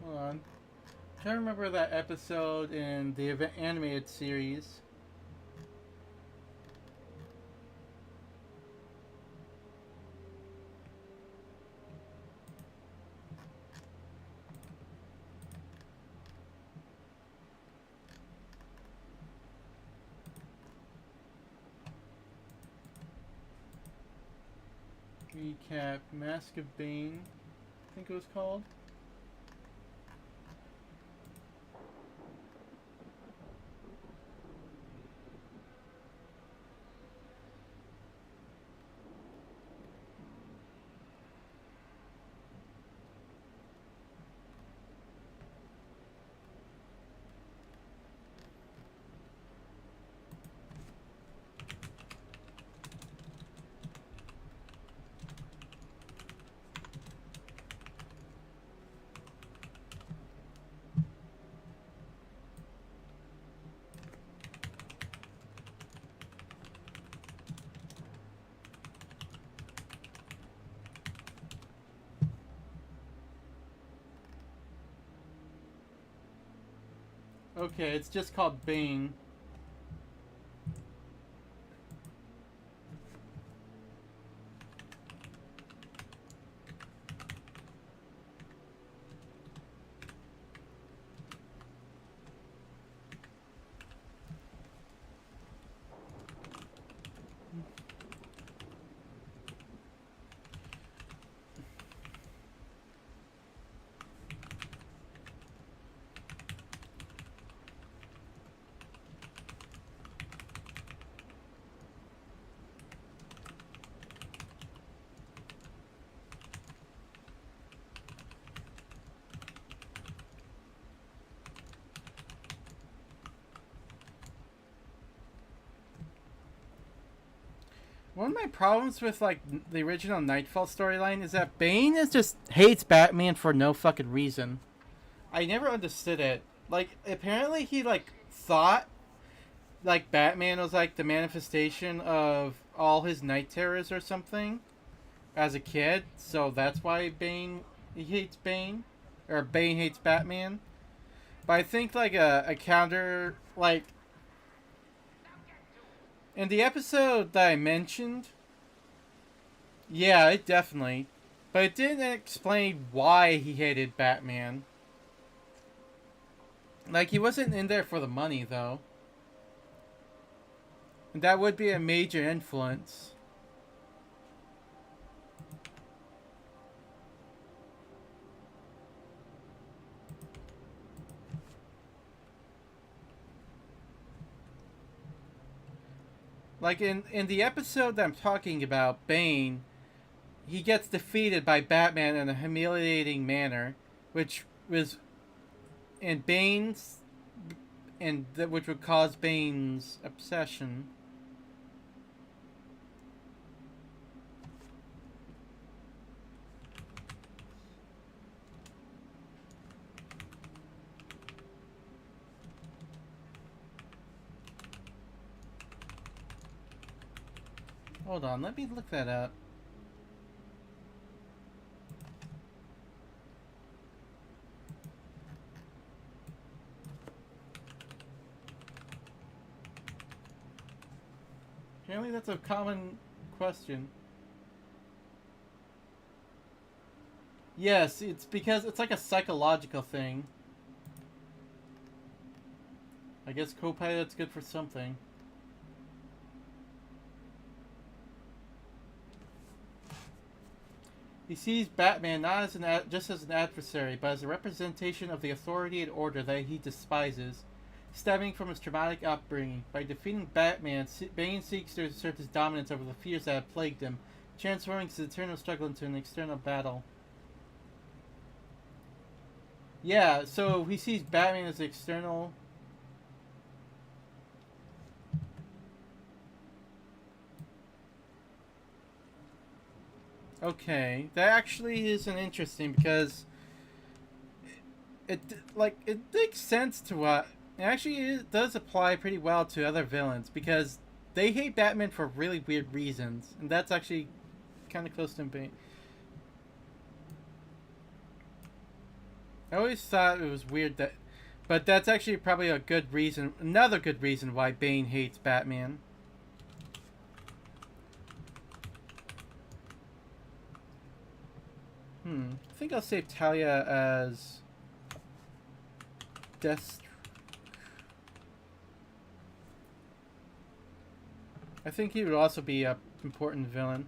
A: Hold on. I'm trying to remember that episode in the animated series. Recap. Mask of Bane, I think it was called. Okay, it's just called Bane. One of my problems with like the original Nightfall storyline is that Bane is just hates Batman for no fucking reason. I never understood it. Like apparently he like thought like Batman was like the manifestation of all his night terrors or something as a kid, so that's why Bane he hates Bane or Bane hates Batman. But I think like a counter like in the episode that I mentioned, yeah, it definitely. But it didn't explain why he hated Batman. Like, he wasn't in there for the money, though. And that would be a major influence. Like, in the episode that I'm talking about, Bane, he gets defeated by Batman in a humiliating manner, which was in Bane's and which would cause Bane's obsession. Hold on, let me look that up. Apparently that's a common question. Yes, it's because it's like a psychological thing. I guess Copilot's good for something. He sees Batman not as just as an adversary, but as a representation of the authority and order that he despises, stemming from his traumatic upbringing. By defeating Batman, Bane seeks to assert his dominance over the fears that have plagued him, transforming his internal struggle into an external battle. Yeah, so he sees Batman as external. Okay, that actually isn't interesting because it makes sense to what it does apply pretty well to other villains because they hate Batman for really weird reasons, and that's actually kind of close to Bane. I always thought it was weird that, but that's actually probably a good reason, another good reason why Bane hates Batman. I think I'll save Talia as Death. I think he would also be an important villain.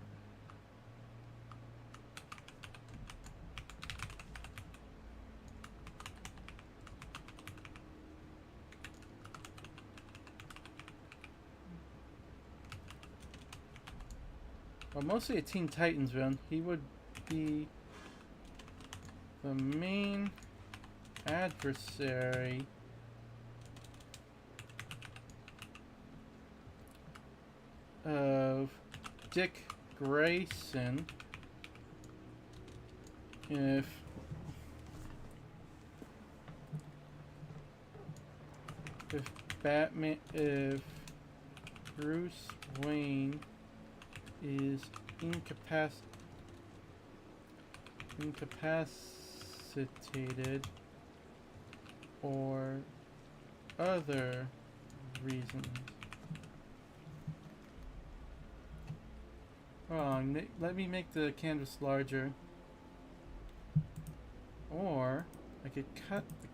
A: Well, mostly a Teen Titans villain. He would be the main adversary of Dick Grayson if Bruce Wayne is incapacitated or other reasons. Oh, let me make the canvas larger. Or I could cut the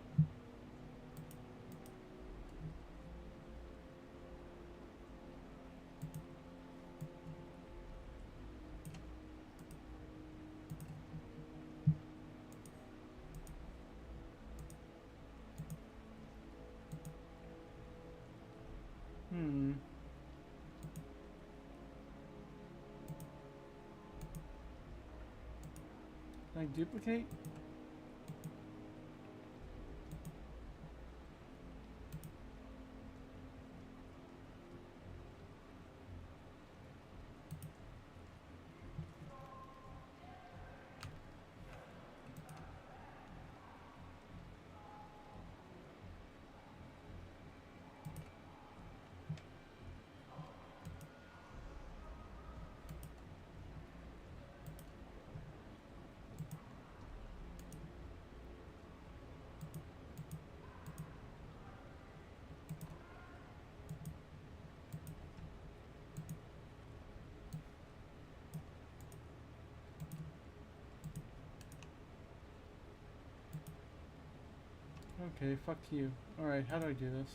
A: Can I duplicate? Okay, fuck you. Alright, how do I do this?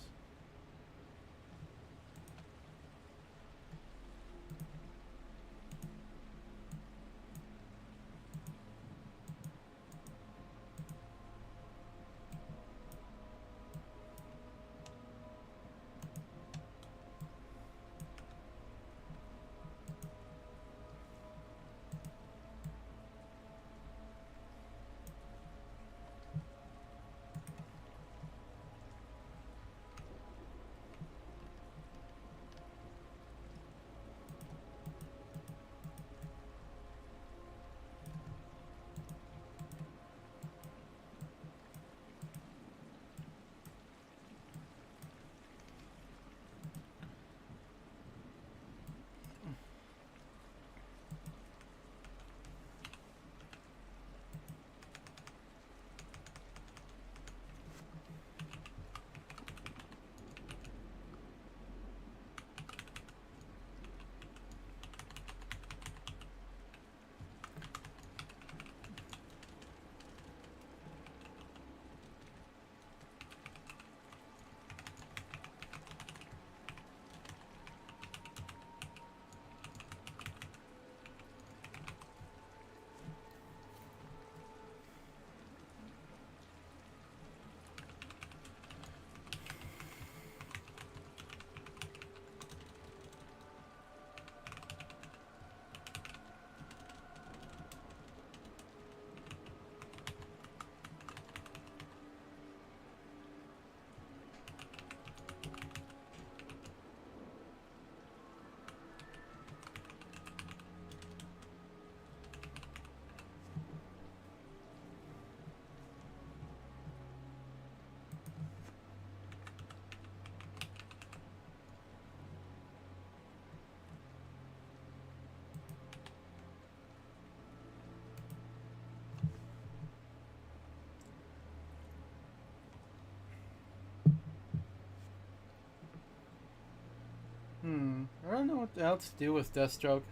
A: what else to do with Deathstroke.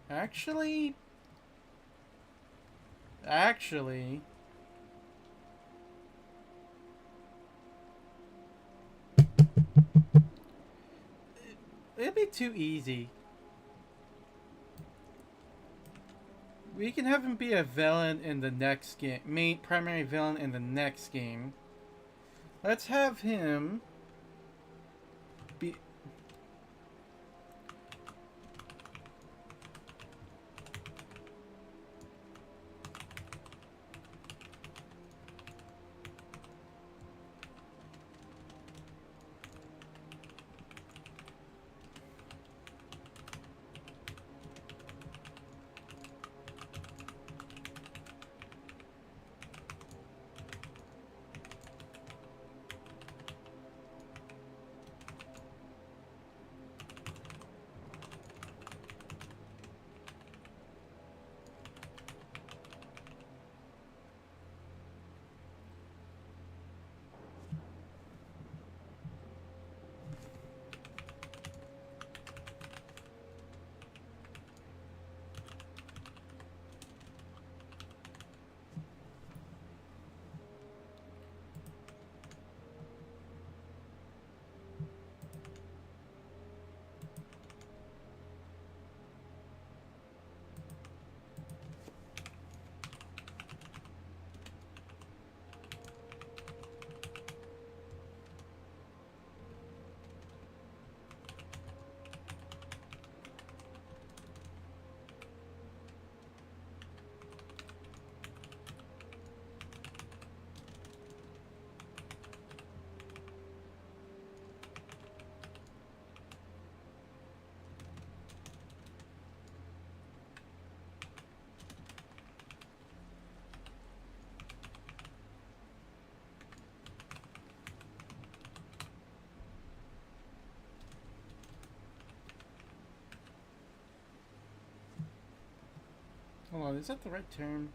A: Actually, it'd be too easy. We can have him be a villain in the next game, main primary villain in the next game. Let's have him be. Hold on, is that the right term?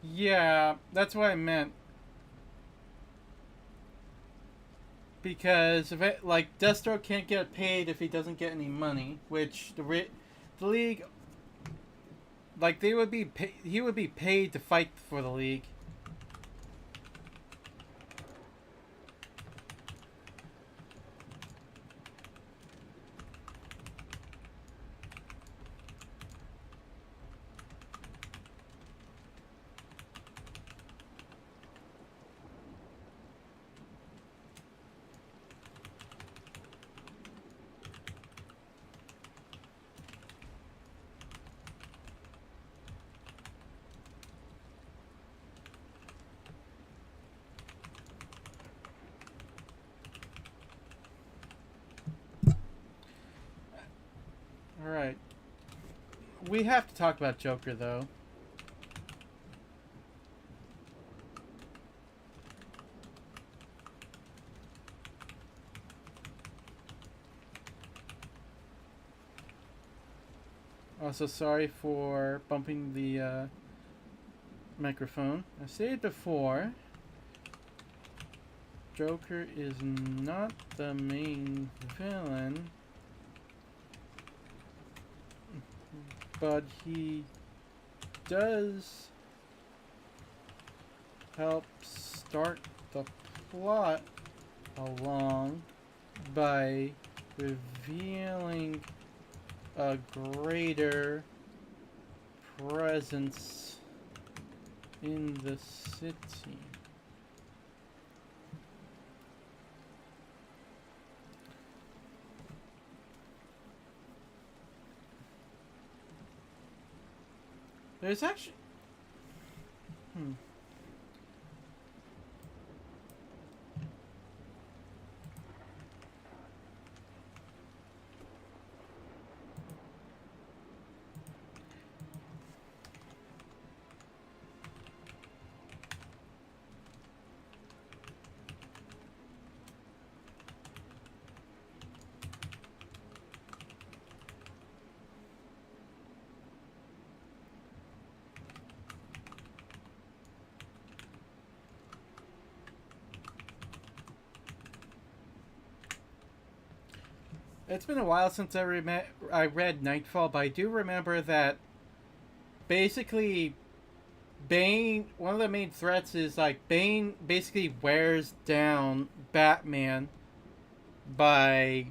A: Yeah, that's what I meant. Because if it, like Deathstroke can't get paid if he doesn't get any money, which the league, like they would be he would be paid to fight for the league. We have to talk about Joker, though. Also, sorry for bumping the microphone. I said before, Joker is not the main villain, but he does help start the plot along by revealing a greater presence in the city. There's actually... It's been a while since I read Nightfall, but I do remember that basically Bane, one of the main threats is like Bane basically wears down Batman by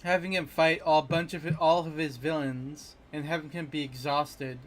A: having him fight all of his villains and having him be exhausted.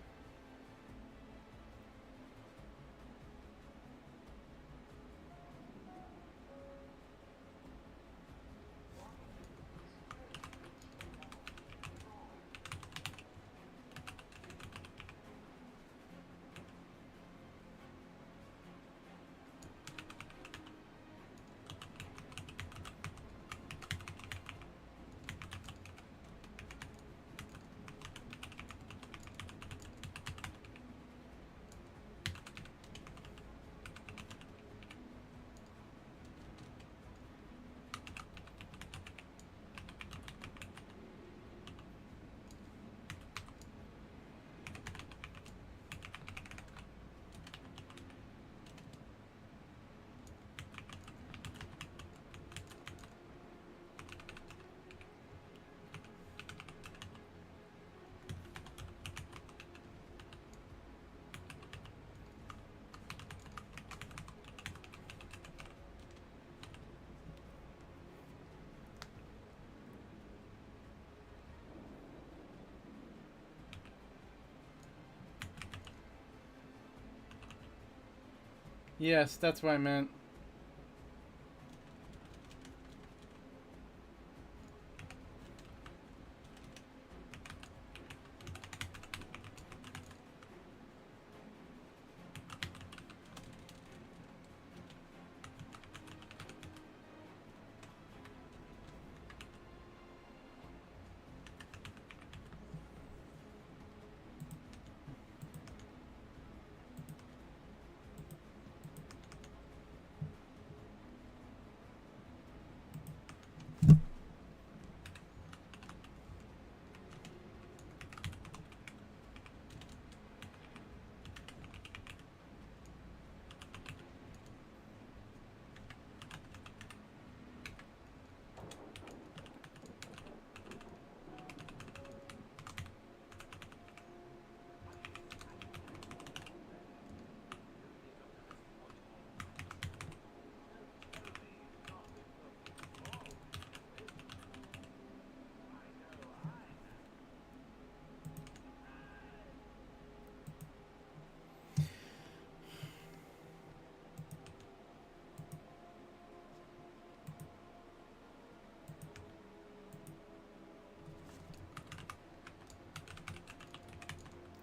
A: Yes, that's what I meant.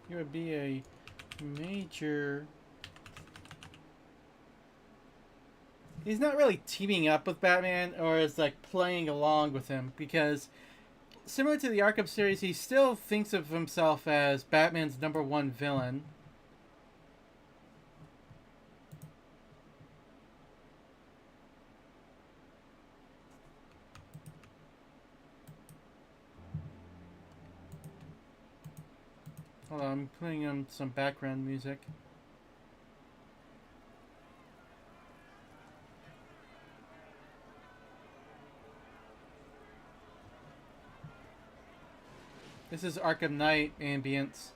A: He would be a major... He's not really teaming up with Batman, or is like playing along with him, because similar to the Arkham series, he still thinks of himself as Batman's #1 villain. Hold on, I'm putting on some background music. This is Arkham Knight ambience.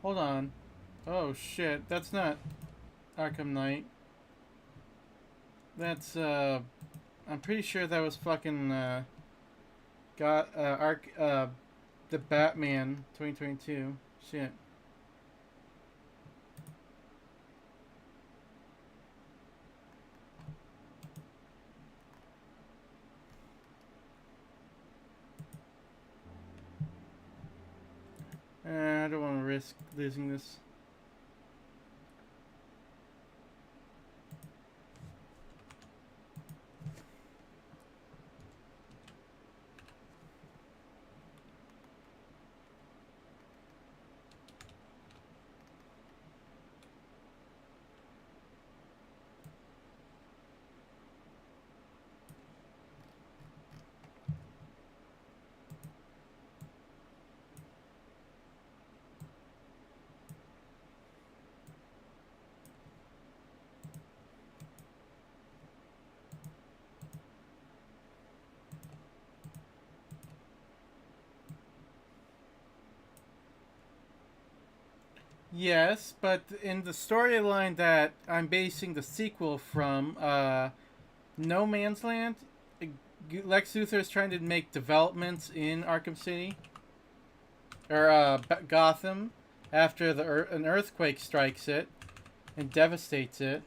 A: Hold on. Oh shit, that's not Arkham Knight. That's I'm pretty sure that was fucking the Batman 2022. Shit. I don't want to risk losing this. Yes, but in the storyline that I'm basing the sequel from, No Man's Land, Lex Luthor is trying to make developments in Arkham City, or Gotham, after an earthquake strikes it and devastates it.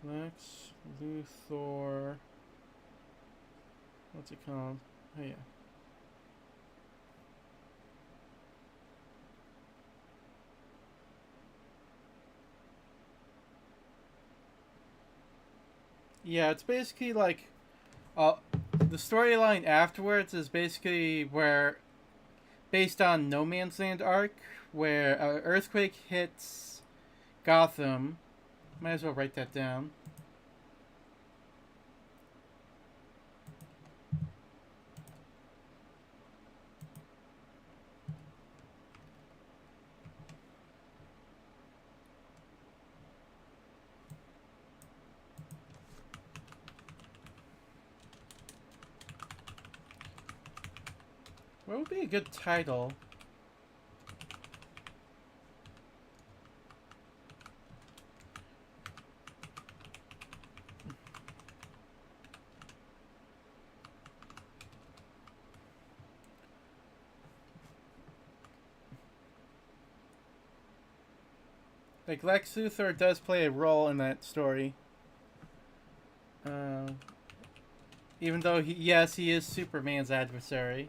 A: Lex Luthor. What's it called? Oh yeah. Yeah, it's basically like, the storyline afterwards is basically where, based on No Man's Land arc, where an earthquake hits Gotham. Might as well write that down. What would be a good title? Like, Lex Luthor does play a role in that story. Even though, yes, he is Superman's adversary.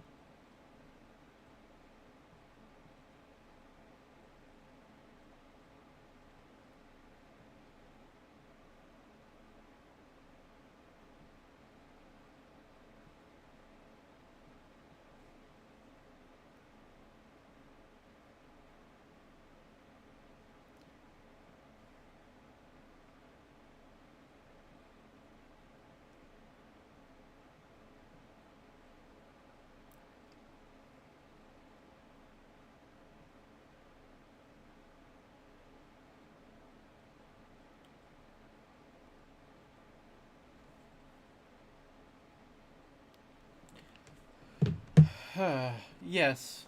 A: Yes.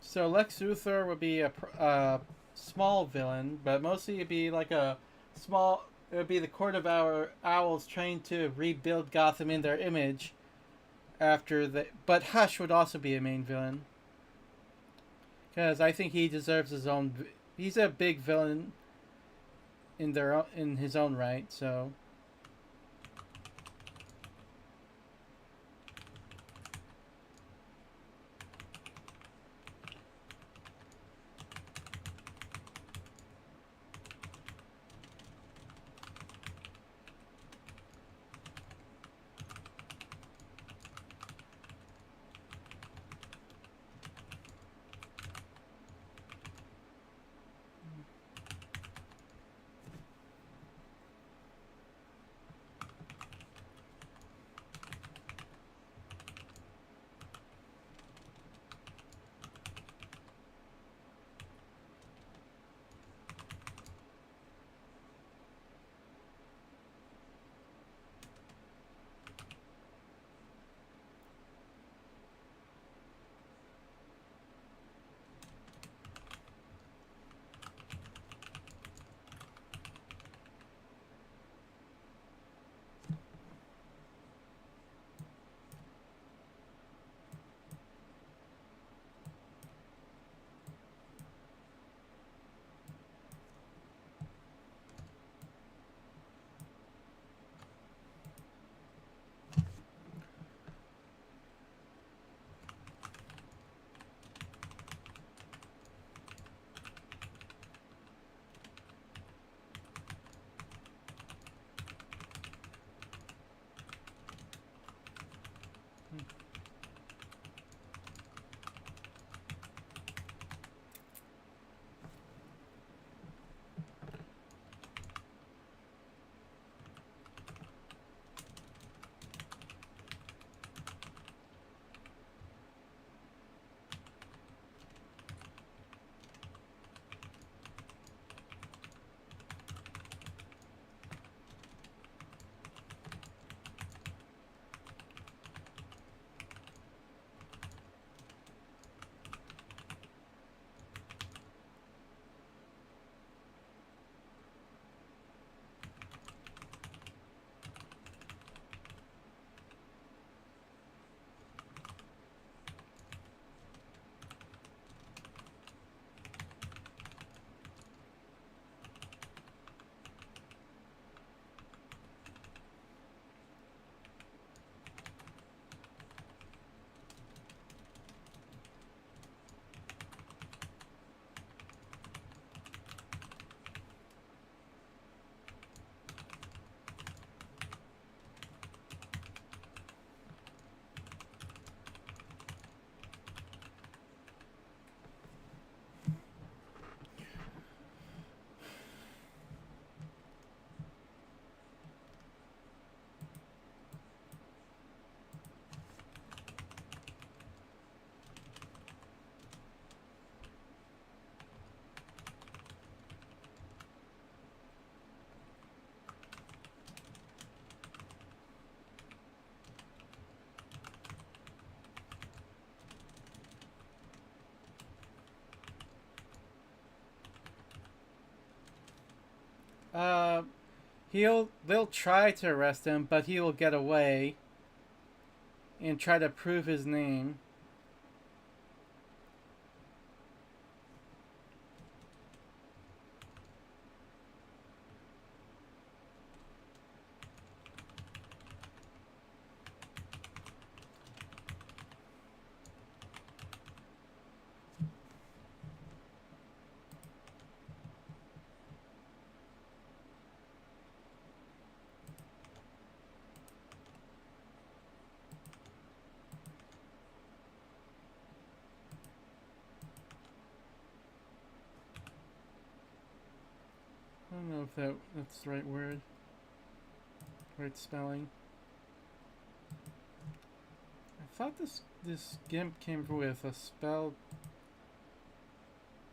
A: So Lex Luthor would be a small villain, but mostly it'd be like a small. It would be the Court of Owls trying to rebuild Gotham in their image after the. But Hush would also be a main villain because I think he deserves his own. He's a big villain in his own right. So. Uh, they'll try to arrest him, but he will get away and try to prove his name. I don't know if that's the right word, right spelling. I thought this GIMP came with a spell.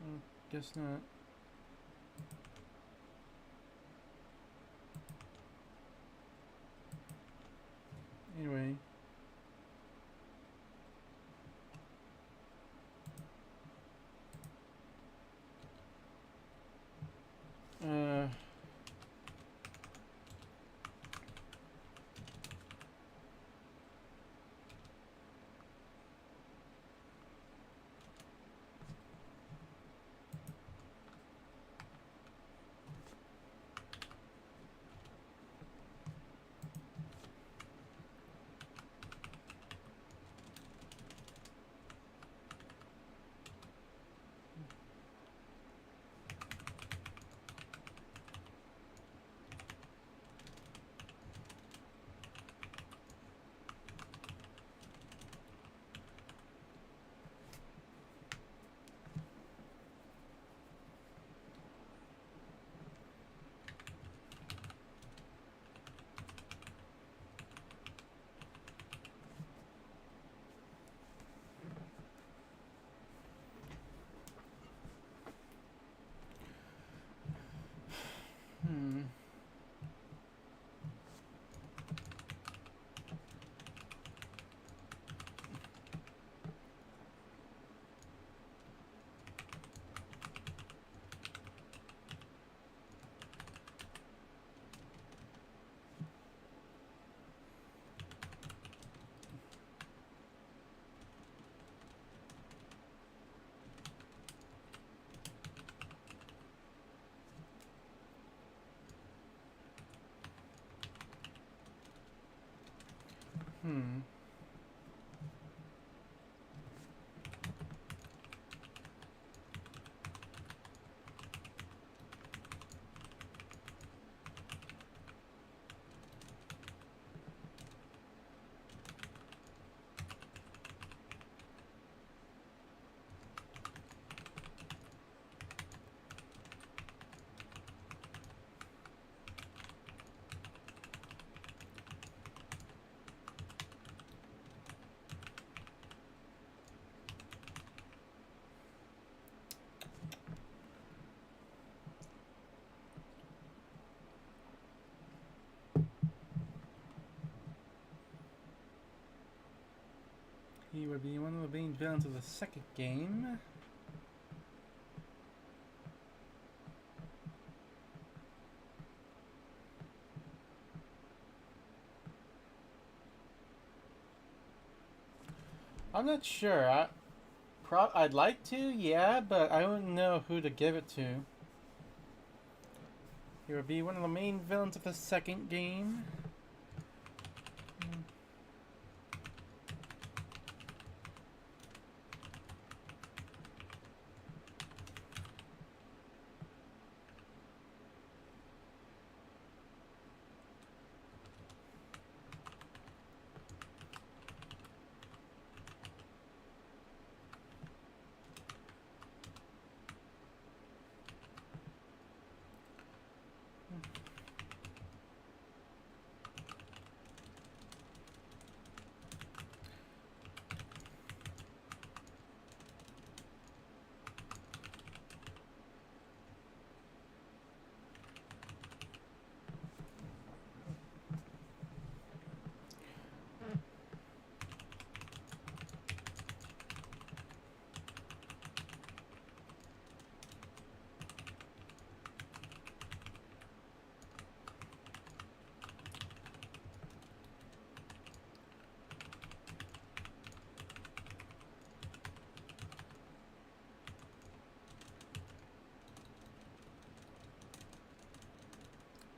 A: Oh, guess not. Anyway. He would be one of the main villains of the second game. I'm not sure. I'd like to, yeah, but I wouldn't know who to give it to. He would be one of the main villains of the second game.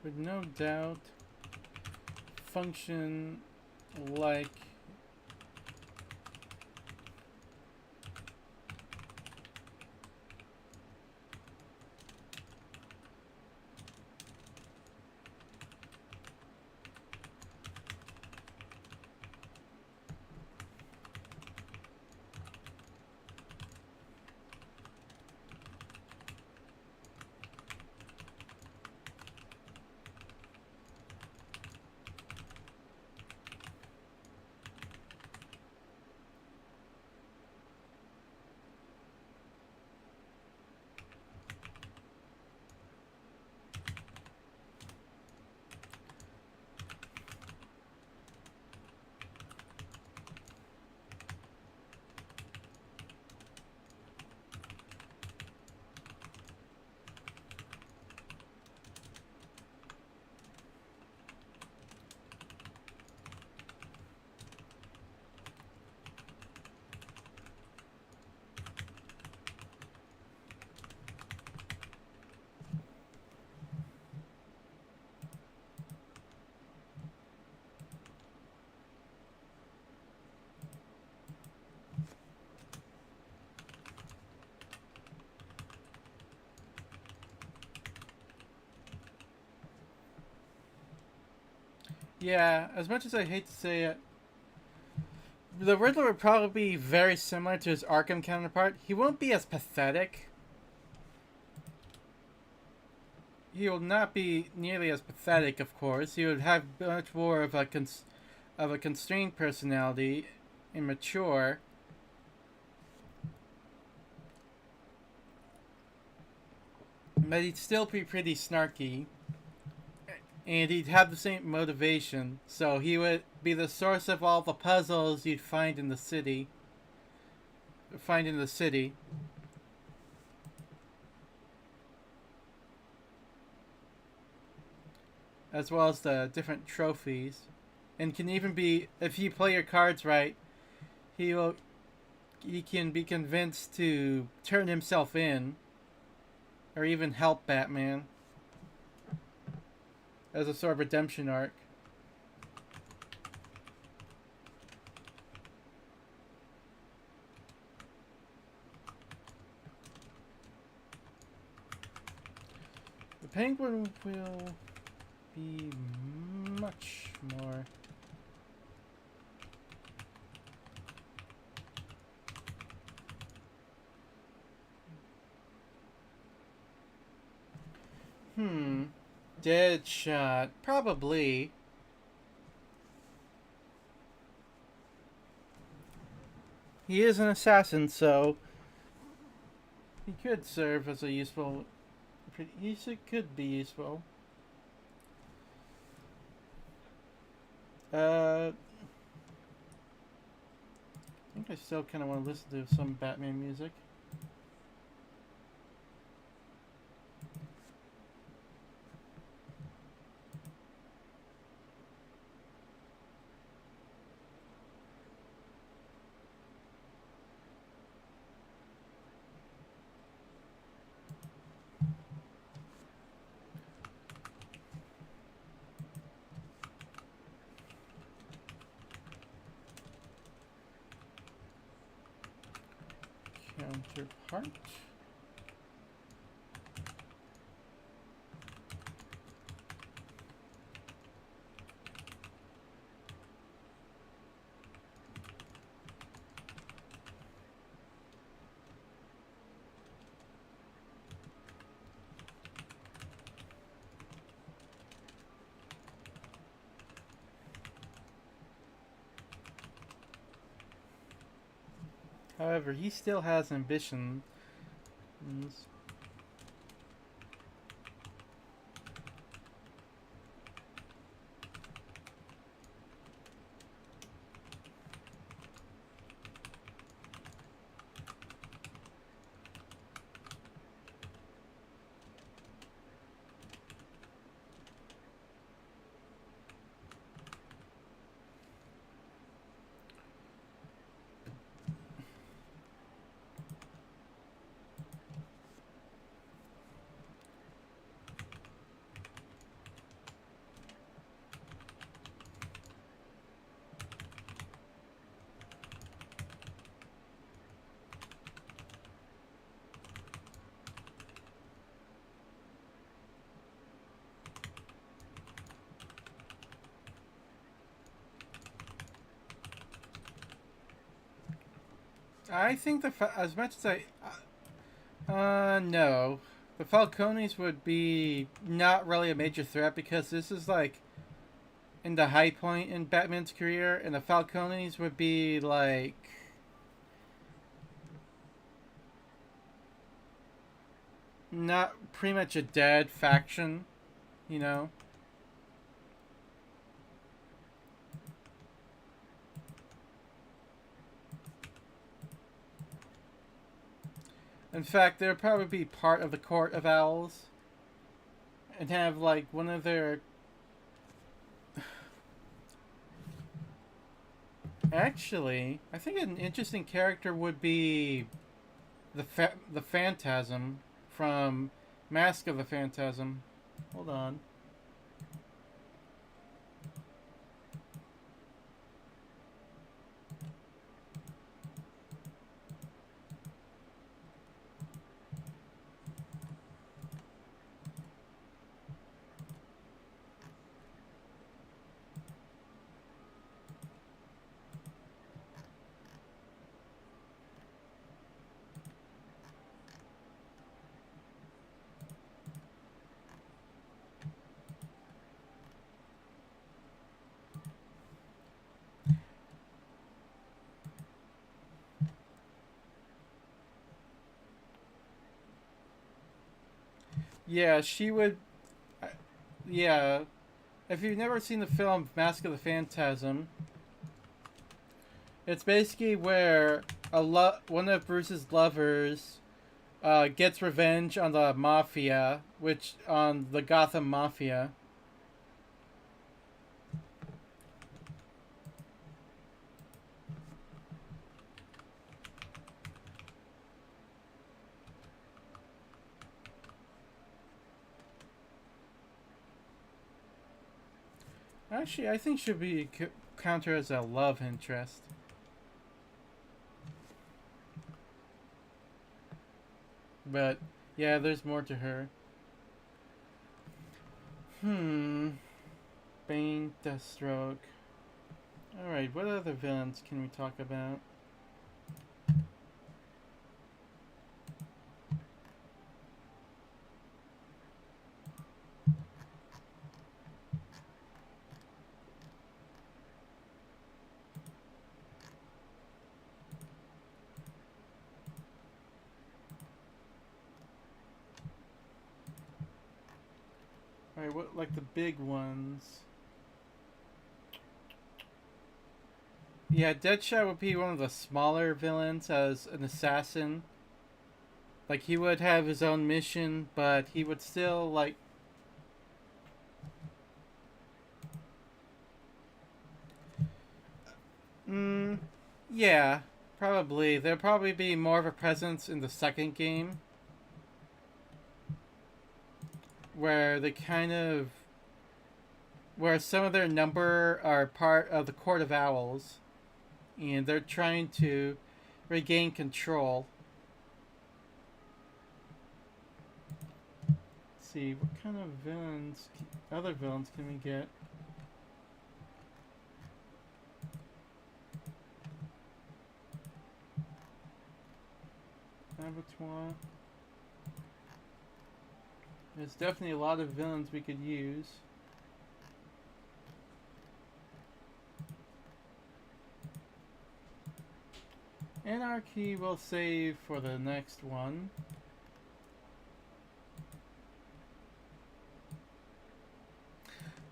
A: Would no doubt function like yeah, as much as I hate to say it, the Riddler would probably be very similar to his Arkham counterpart. He won't be as pathetic. He will not be nearly as pathetic, of course. He would have much more of a constrained personality, immature. But he'd still be pretty snarky. And he'd have the same motivation. So he would be the source of all the puzzles you'd find in the city. As well as the different trophies. And can even be, if you play your cards right, he can be convinced to turn himself in. Or even help Batman. As a sort of redemption arc. Penguin will be much more. Deadshot. Probably. He is an assassin, so he could serve as a useful. He could be useful. I think I still kind of want to listen to some Batman music. Counterpart. However, he still has ambitions. I think as much as no. The Falcones would be not really a major threat because this is like in the high point in Batman's career, and the Falcones would be like not pretty much a dead faction, you know? In fact, they'll probably be part of the Court of Owls and have like one of their. Actually, I think an interesting character would be the Phantasm from Mask of the Phantasm. Hold on. Yeah, she would. Yeah, if you've never seen the film Mask of the Phantasm, it's basically where one of Bruce's lovers gets revenge on the mafia, on the Gotham Mafia. Actually, I think she'll be counter as a love interest. But yeah, there's more to her. Hmm. Bane, Deathstroke. Alright, what other villains can we talk about? Alright, what, like the big ones? Yeah, Deadshot would be one of the smaller villains as an assassin. Like, he would have his own mission, but he would still, like... Yeah, probably. There'll probably be more of a presence in the second game. Where they kind of... Where some of their number are part of the Court of Owls. And they're trying to regain control. Let's see, what kind of villains, other villains can we get? Abattoir. There's definitely a lot of villains we could use. Anarchy we'll save for the next one.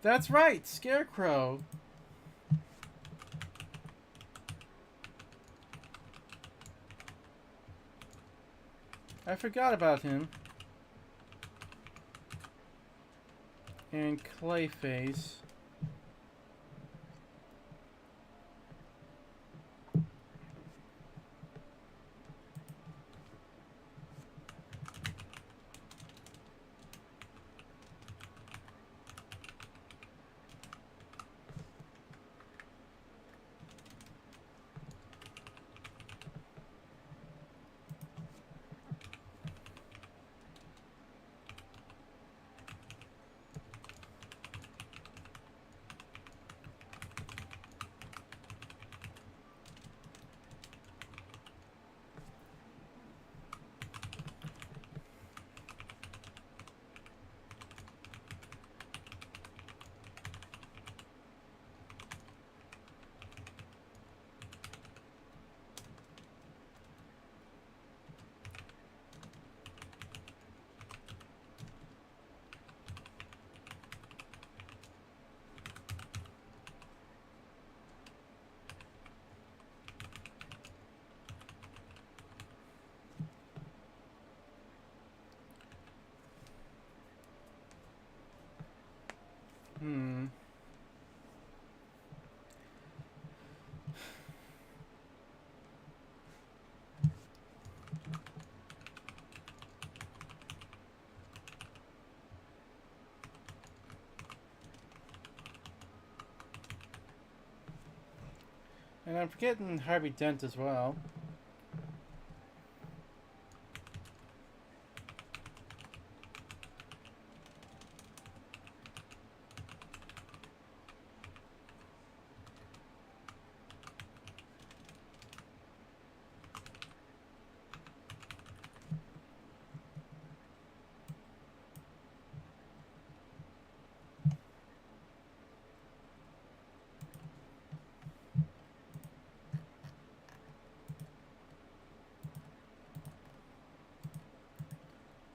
A: That's right, Scarecrow. I forgot about him. And Clayface. And I'm forgetting Harvey Dent as well.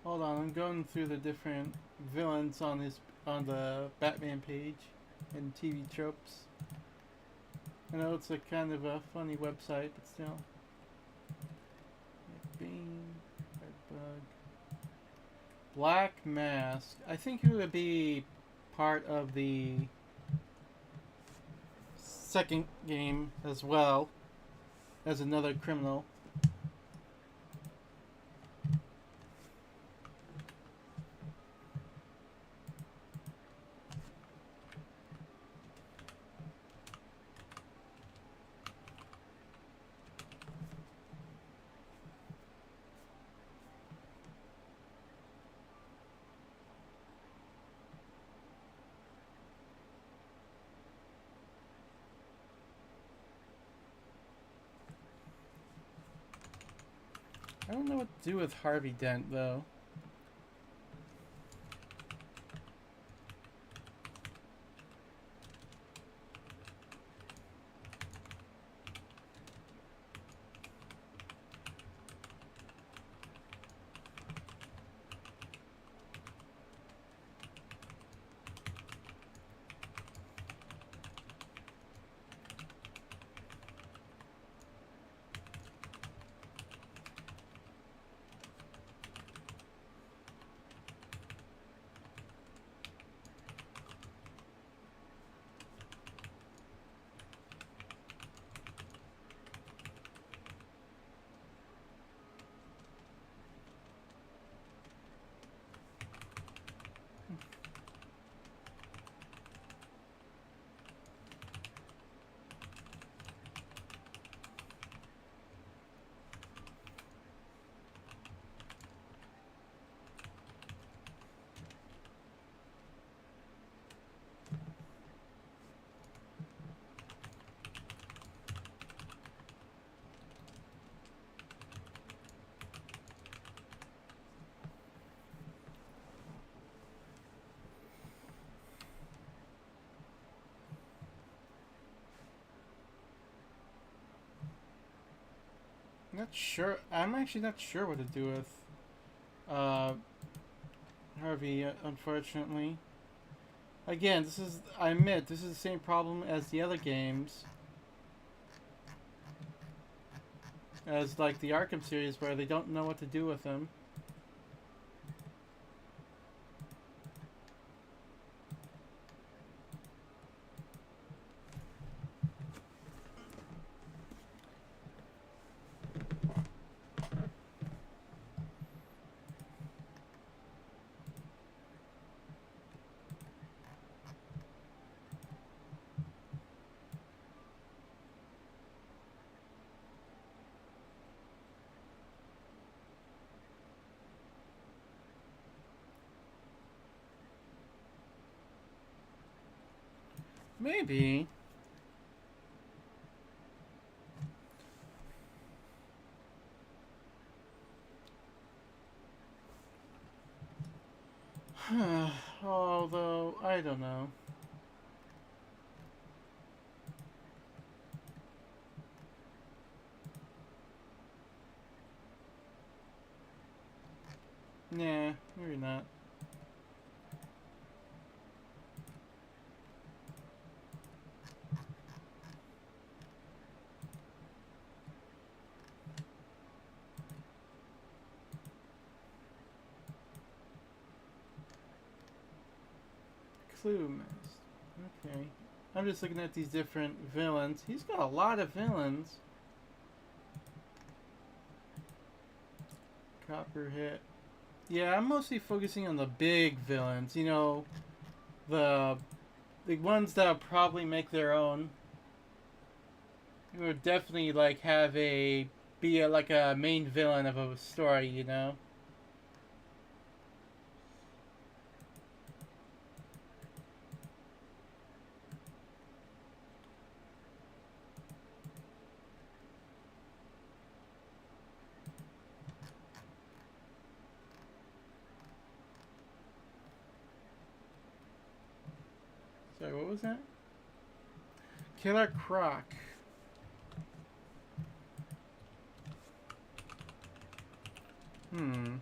A: Hold on, I'm going through the different villains on the Batman page and TV tropes. I know it's a kind of a funny website, but still. Bane, Redbug, Black Mask. I think he would be part of the second game as well as another criminal. I don't know what to do with Harvey Dent, though. Not sure. I'm actually not sure what to do with uh, Harvey, unfortunately. Again, this is, I admit, this is the same problem as the other games. As like the Arkham series where they don't know what to do with him. Maybe. Although, I don't know. Nah, maybe not. Clue mist. Okay. I'm just looking at these different villains. He's got a lot of villains. Copperhead. Yeah, I'm mostly focusing on the big villains. You know, the ones that probably make their own. Who would definitely like have like a main villain of a story. You know. Sorry, what was that? Killer Croc. Hmm.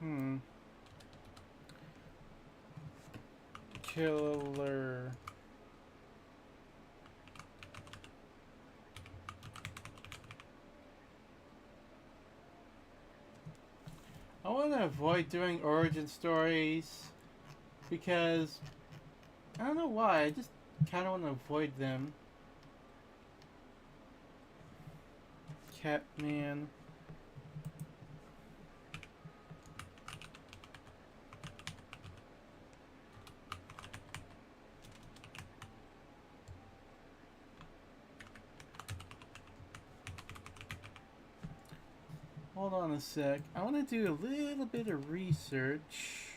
A: Hmm. Killer. I want to avoid doing origin stories because I don't know why. I just kind of want to avoid them. Catman. Hold on a sec. I want to do a little bit of research.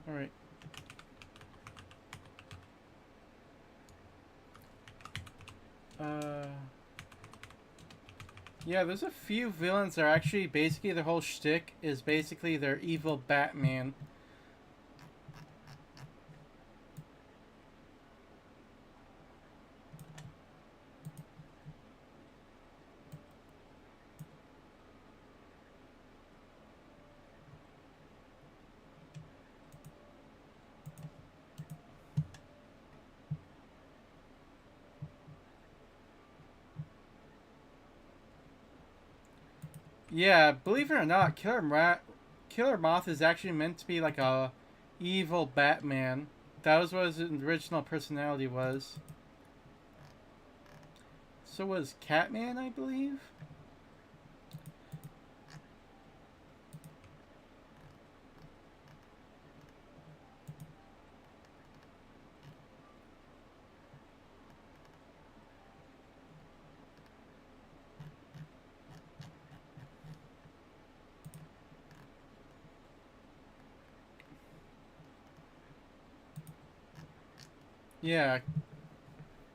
A: Alright. Yeah, there's a few villains that are actually basically their whole shtick is basically their evil Batman. Yeah, believe it or not, Killer Moth is actually meant to be like a evil Batman. That was what his original personality was. So was Catman, I believe? Yeah,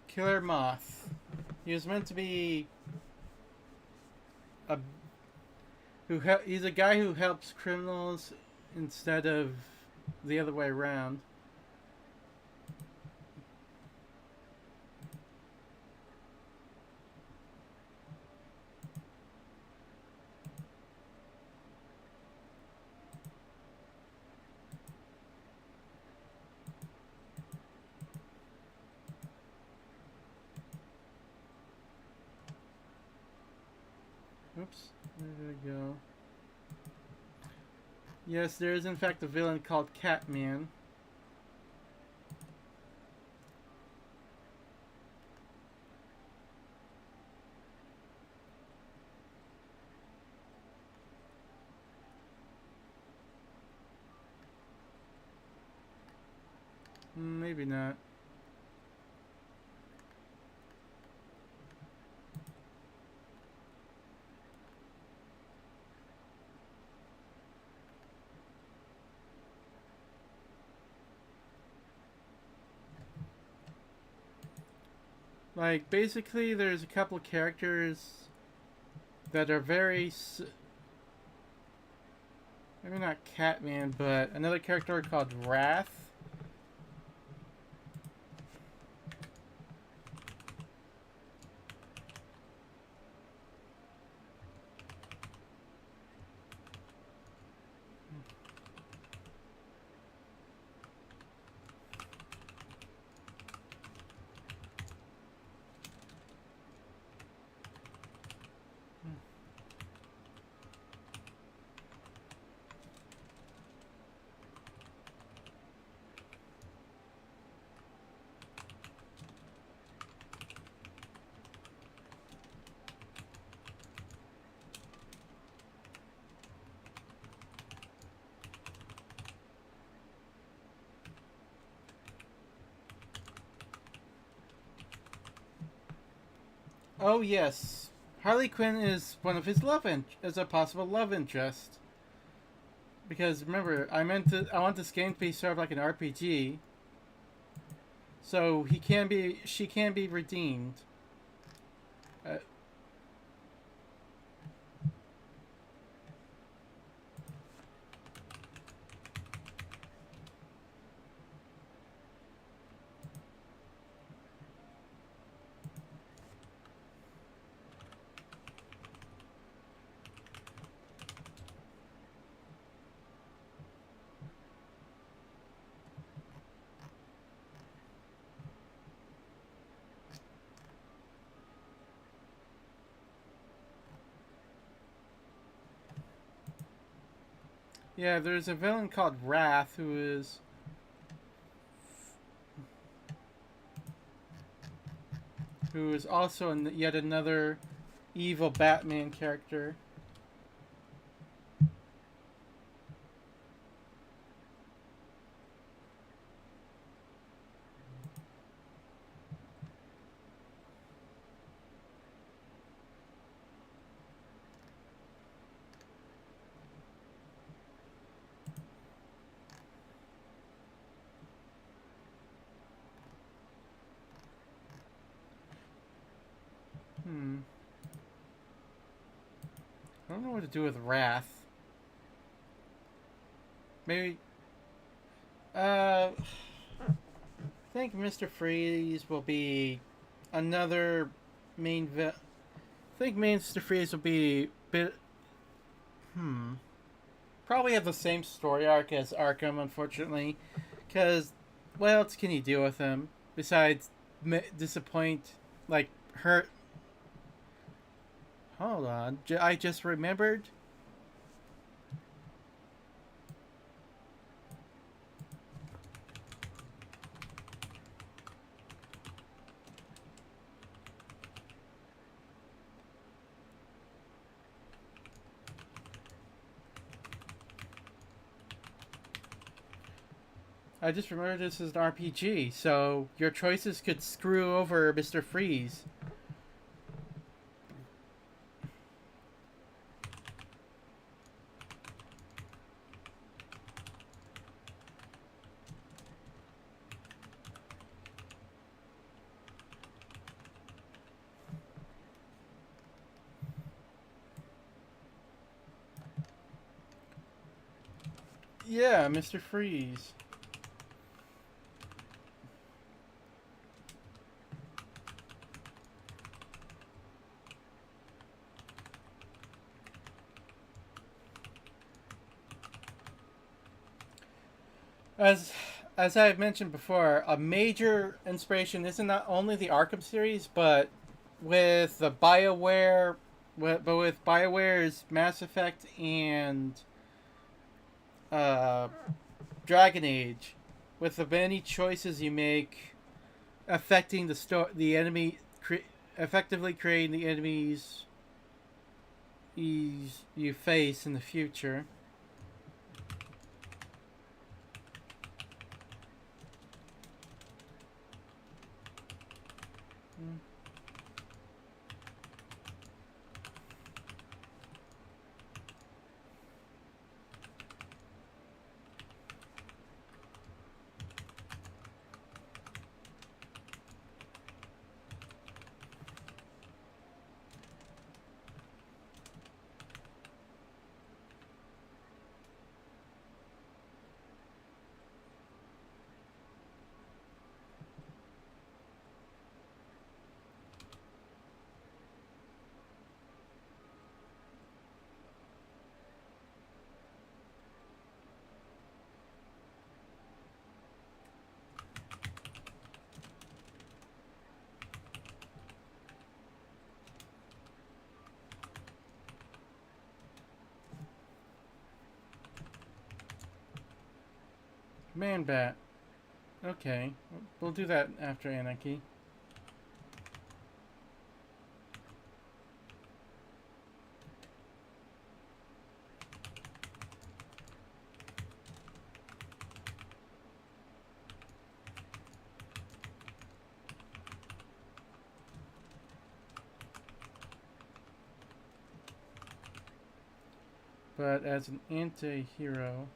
A: Killer Moth. He was meant to be a he's a guy who helps criminals instead of the other way around. Oops, where did I go? Yes, there is in fact a villain called Catman. Maybe not. Like, basically, there's a couple characters that are very... maybe not Catman, but another character called Wrath. Oh yes, Harley Quinn is one of his is a possible love interest. Because remember, I want this game to be sort of like an RPG. So she can be redeemed. Uh, Yeah, there's a villain called Wrath who is also yet another evil Batman character. I don't know what to do with Wrath. Maybe. I think Mr. Freeze will be another main I think Mr. Freeze will be a bit. Probably have the same story arc as Arkham, unfortunately. Because, what else can you do with him? Besides disappoint, like, hurt. Hold on. I just remembered. I just remembered this is an RPG, so your choices could screw over Mr. Freeze. Yeah, Mr. Freeze. As as I've mentioned before, a major inspiration isn't not only the Arkham series, but with the with BioWare's Mass Effect and uh, Dragon Age, with the many choices you make affecting the enemy, effectively creating the enemies you face in the future. Man Bat. Okay, we'll do that after Anarchy. But as an anti-hero,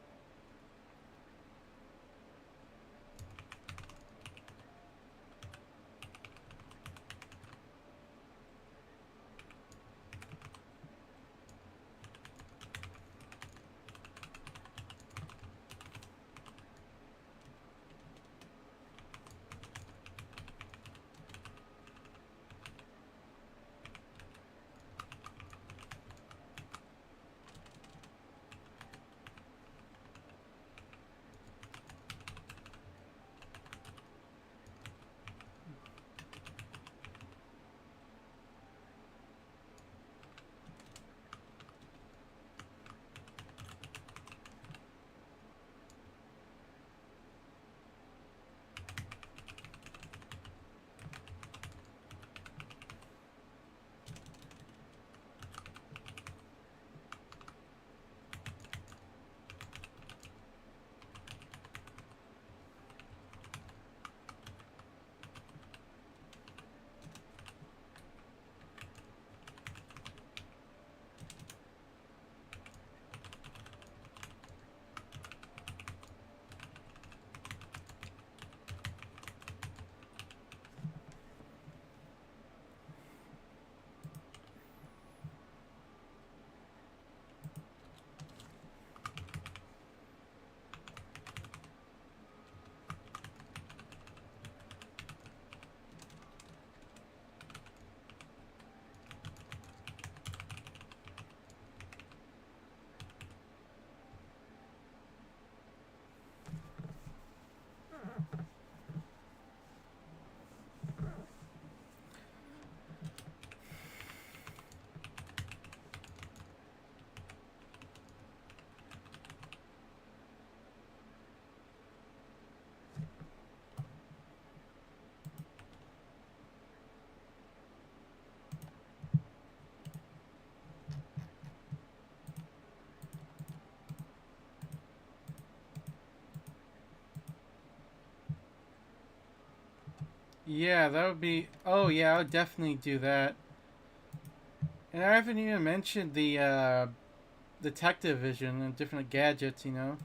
A: Yeah, that would be. Oh yeah, I would definitely do that. And I haven't even mentioned the detective vision and different gadgets. You know.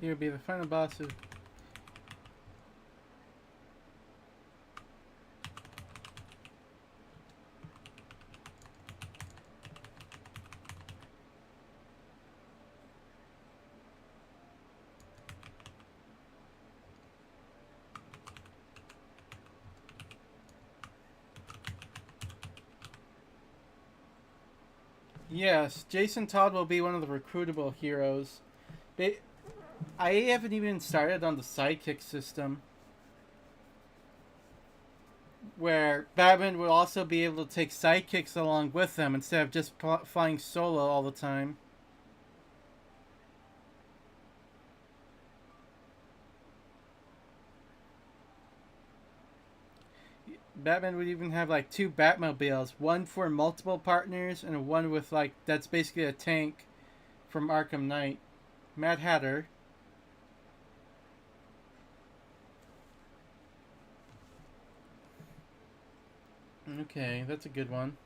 A: Here would be the final boss of. Yes, Jason Todd will be one of the recruitable heroes. I haven't even started on the sidekick system, where Batman will also be able to take sidekicks along with them instead of just flying solo all the time. Batman would even have like two Batmobiles, one for multiple partners and one with like that's basically a tank from Arkham Knight. Mad Hatter. Okay, that's a good one.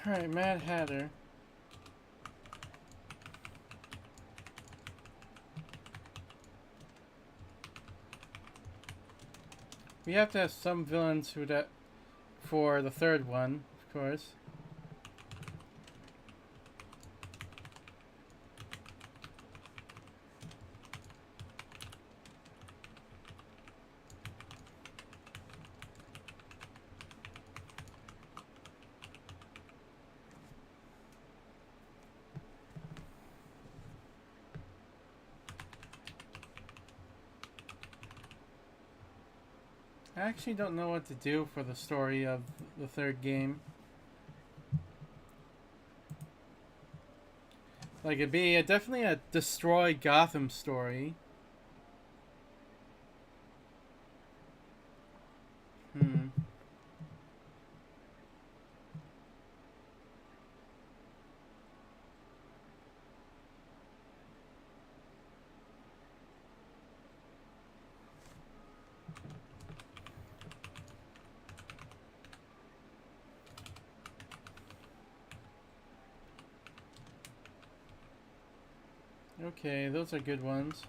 A: Alright, Mad Hatter. We have to have some villains who that for the third one, of course. I actually don't know what to do for the story of the third game. Like, it'd be definitely a destroy Gotham story. Okay, those are good ones.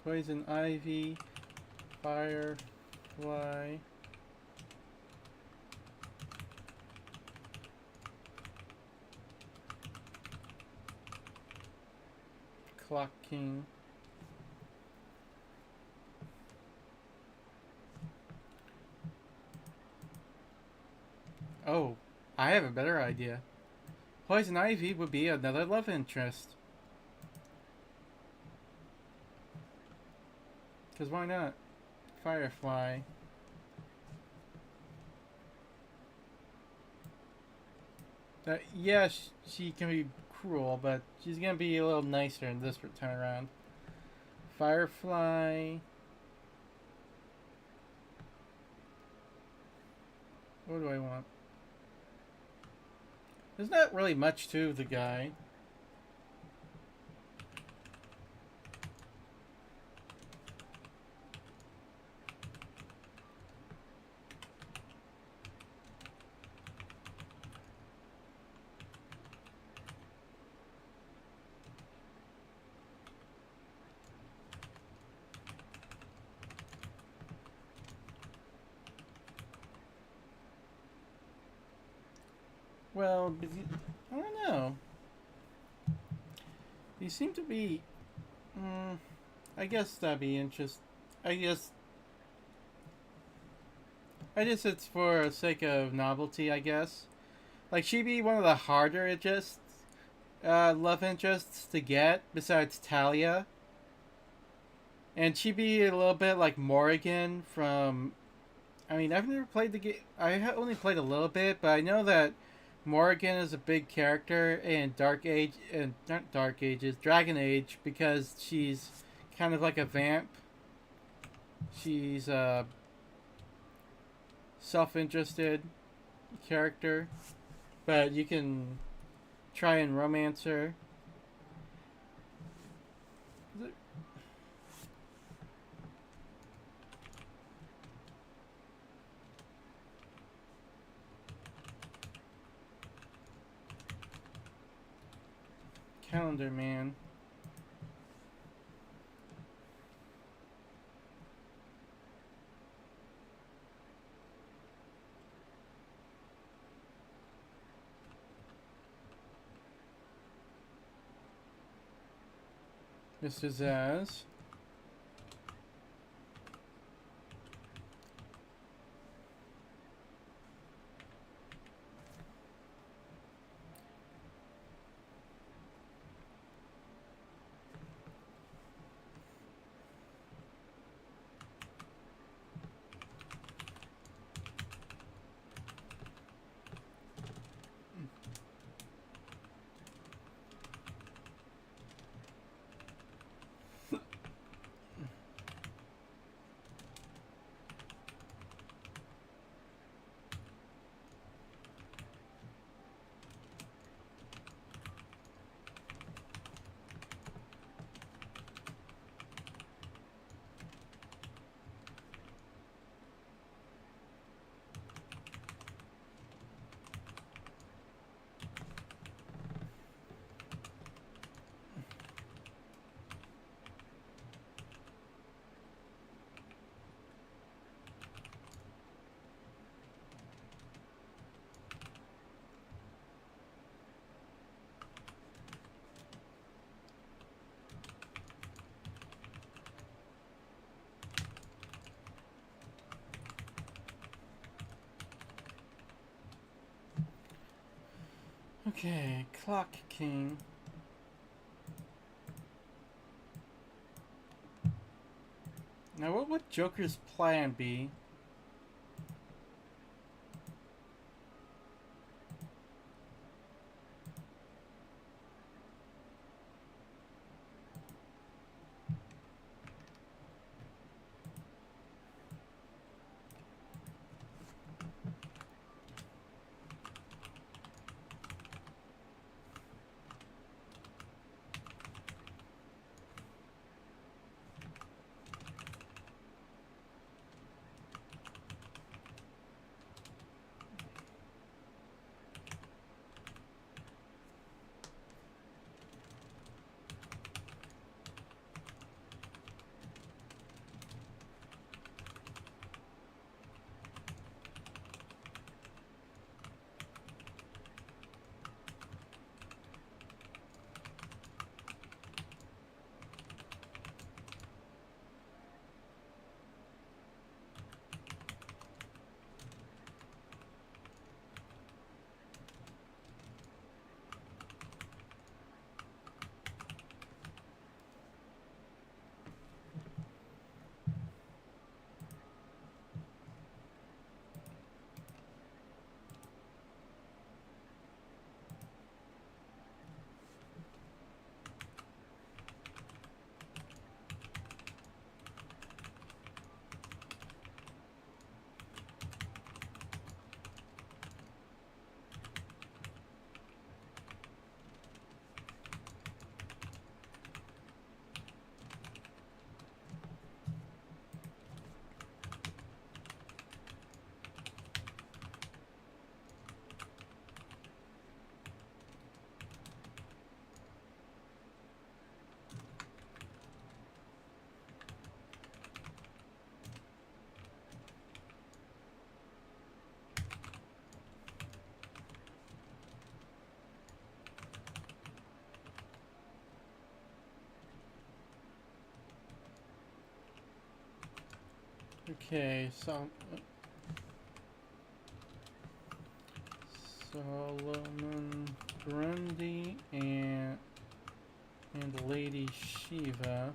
A: Poison Ivy, Firefly, Clock King. Oh, I have a better idea. Poison Ivy would be another love interest. Because why not? Firefly. Yeah, she can be cruel, but she's gonna be a little nicer in this time around. Firefly. What do I want? There's not really much to the guy. Well, I don't know. You seem to be... I guess that'd be interesting. I guess it's for the sake of novelty, I guess. Like, she'd be one of the harder love interests to get, besides Talia. And she'd be a little bit like Morrigan from... I mean, I've never played the game. I only played a little bit, but I know that Morrigan is a big character in Dragon Age, because she's kind of like a vamp. She's a self-interested character, but you can try and romance her. Calendar Man. Mr. Zaz. Okay, Clock King. Now, what would Joker's plan be? Okay, so Solomon Grundy and Lady Shiva.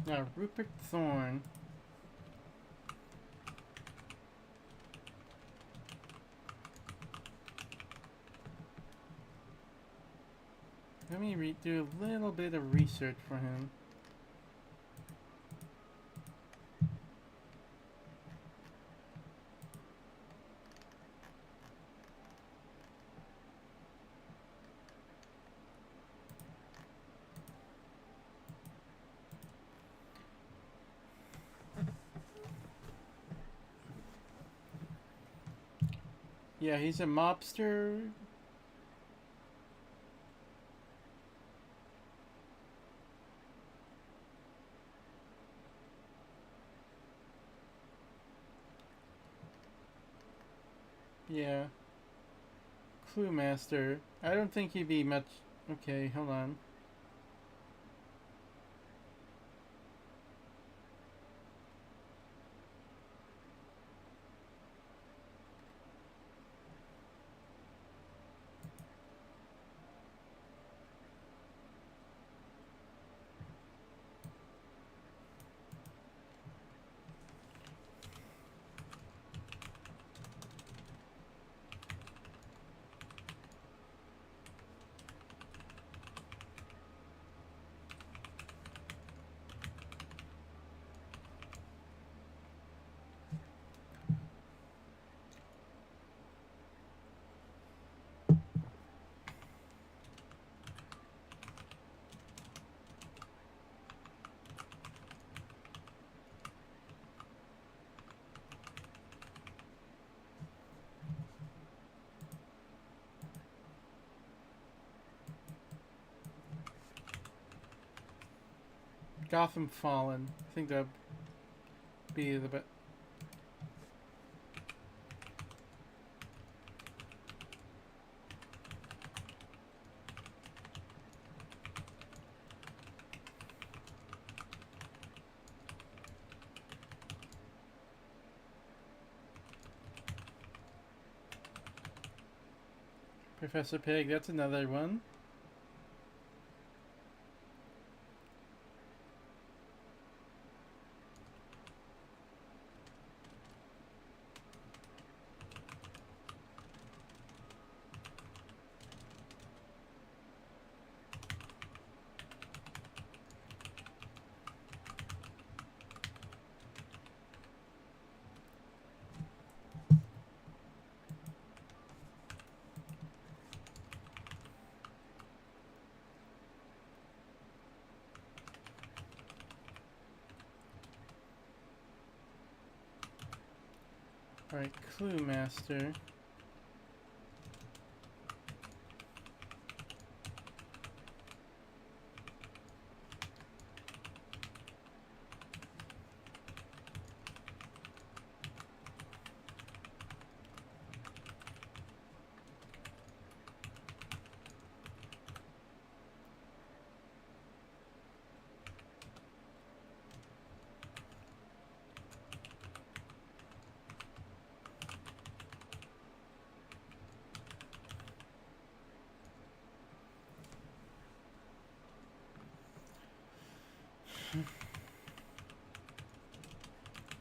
A: Now, Rupert Thorne. Let me do a little bit of research for him. Yeah, he's a mobster. Yeah. Clue master. I don't think he'd be much. Okay, hold on. Gotham Fallen. I think that'd be the best. Professor Pig, that's another one. Alright, Clue Master.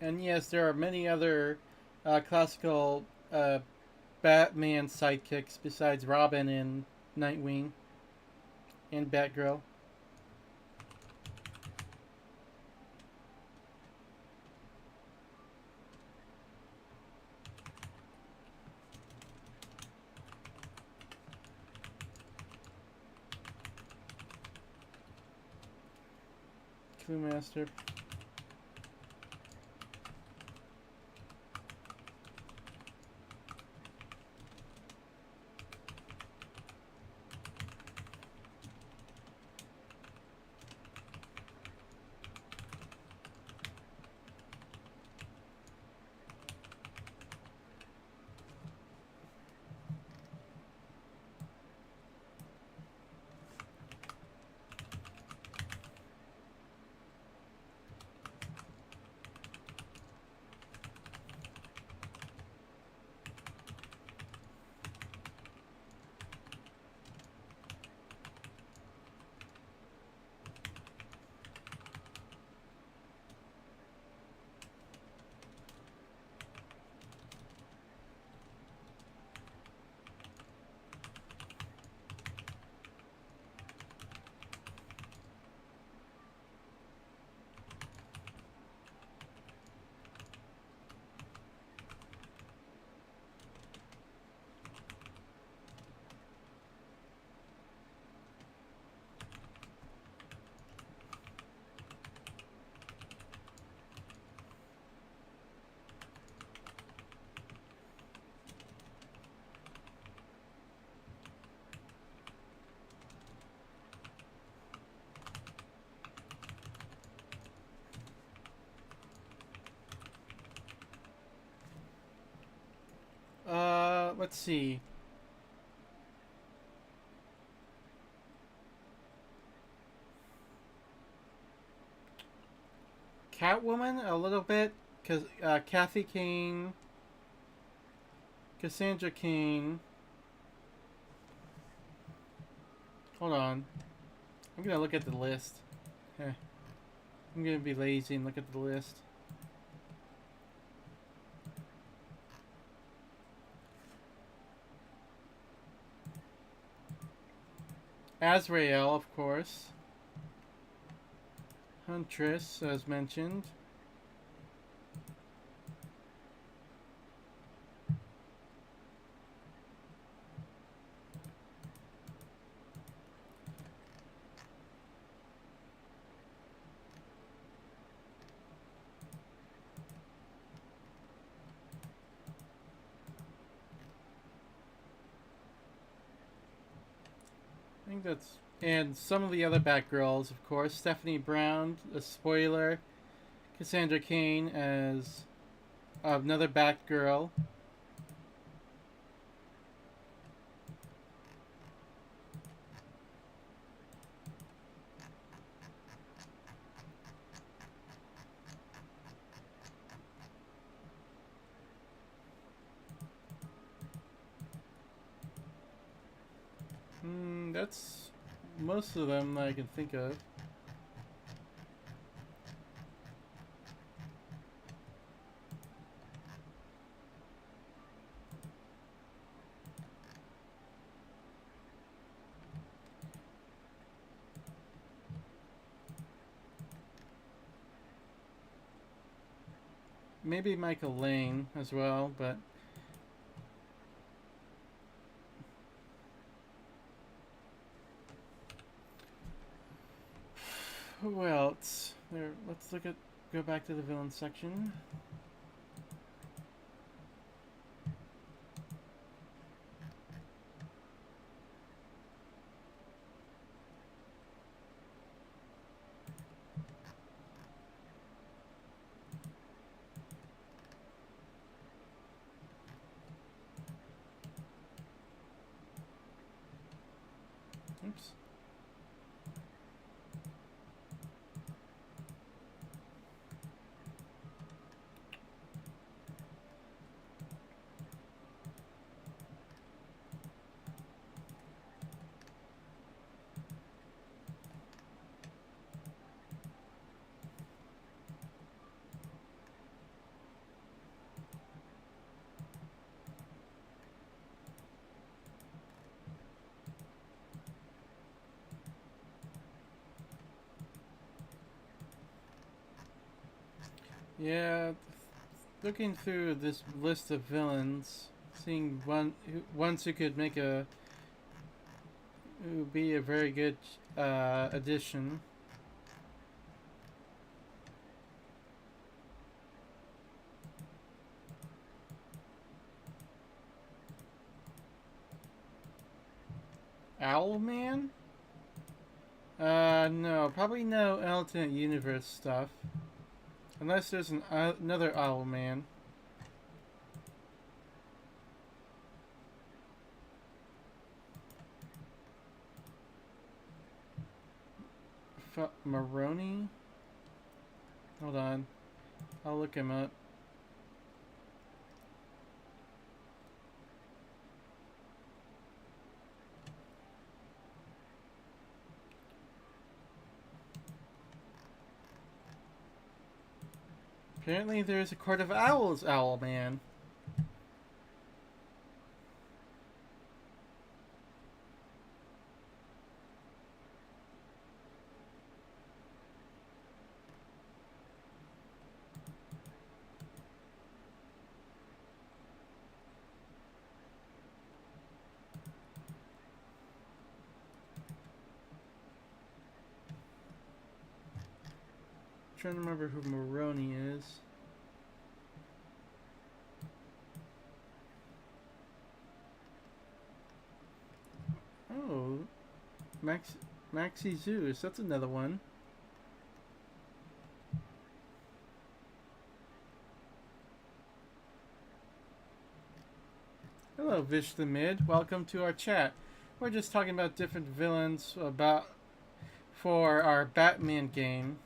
A: And yes, there are many other classical Batman sidekicks besides Robin and Nightwing and Batgirl. Clue Master. Let's see. Catwoman a little bit, cause Kathy Kane, Cassandra Cain. Hold on, I'm gonna look at the list. I'm gonna be lazy and look at the list. Azrael, of course. Huntress, as mentioned. I think that's... And some of the other Batgirls, of course. Stephanie Brown, a spoiler. Cassandra Cain as another Batgirl. That's most of them I can think of. Maybe Michael Lane as well, but who else? There. Let's go back to the villain section. Oops. Yeah, looking through this list of villains, seeing ones who could make who would be a very good addition. Owlman? No, probably no alternate universe stuff. Unless there's another Owlman. Maroney? Hold on. I'll look him up. Apparently there's a Court of Owls Owlman. Trying to remember who Maroney is. Oh, Maxie Zeus. That's another one. Hello, Vish the Mid. Welcome to our chat. We're just talking about different villains for our Batman game.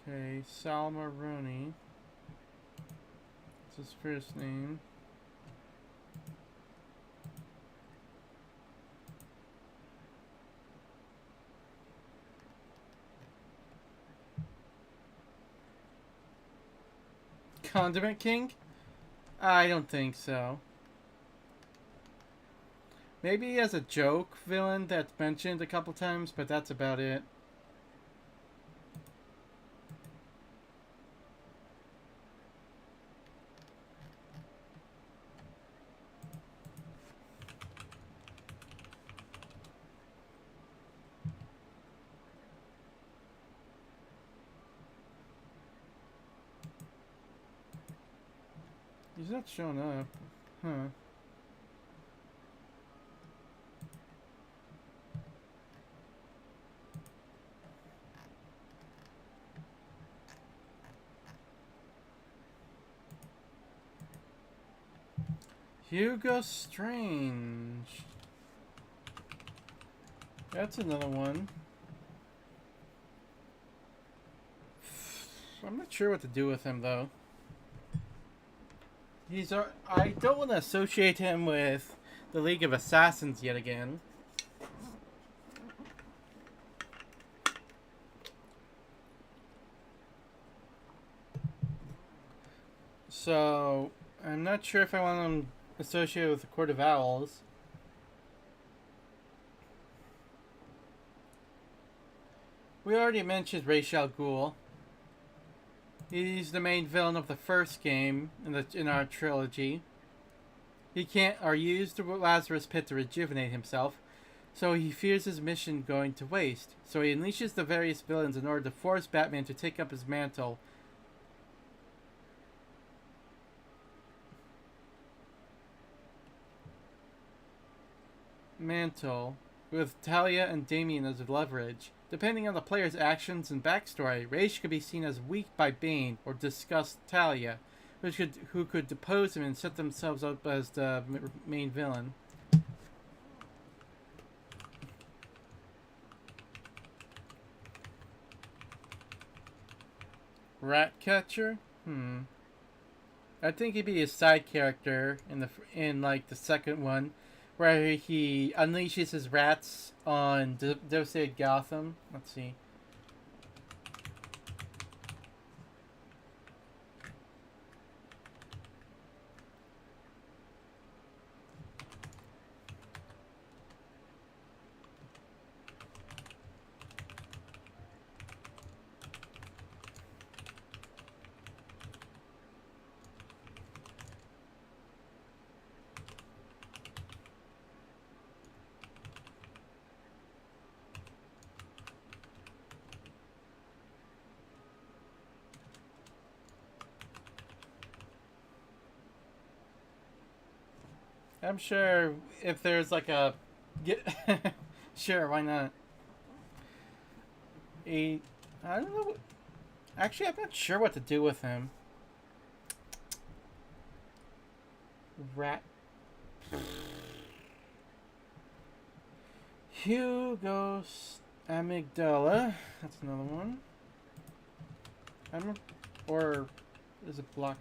A: Okay, Sal Maroni. That's his first name. Condiment King? I don't think so. Maybe as a joke villain that's mentioned a couple times, but that's about it. He's not showing up. Huh. Hugo Strange. That's another one. I'm not sure what to do with him, though. I don't want to associate him with the League of Assassins yet again. So, I'm not sure if I want him associated with the Court of Owls. We already mentioned Ra's al Ghul. He's the main villain of the first game in our trilogy. He can't or used the Lazarus Pit to rejuvenate himself, so he fears his mission going to waste. So he unleashes the various villains in order to force Batman to take up his mantle. With Talia and Damian as leverage. Depending on the player's actions and backstory, Ra's could be seen as weak by Bane or disgust Talia, who could depose him and set themselves up as the main villain. Ratcatcher? I think he'd be a side character in like the second one, where he unleashes his rats on devastated Gotham. Let's see. I'm sure if there's like a... Sure, why not? I don't know. Actually, I'm not sure what to do with him. Rat... Hugo Amygdala. That's another one. Or is it Blockbuster?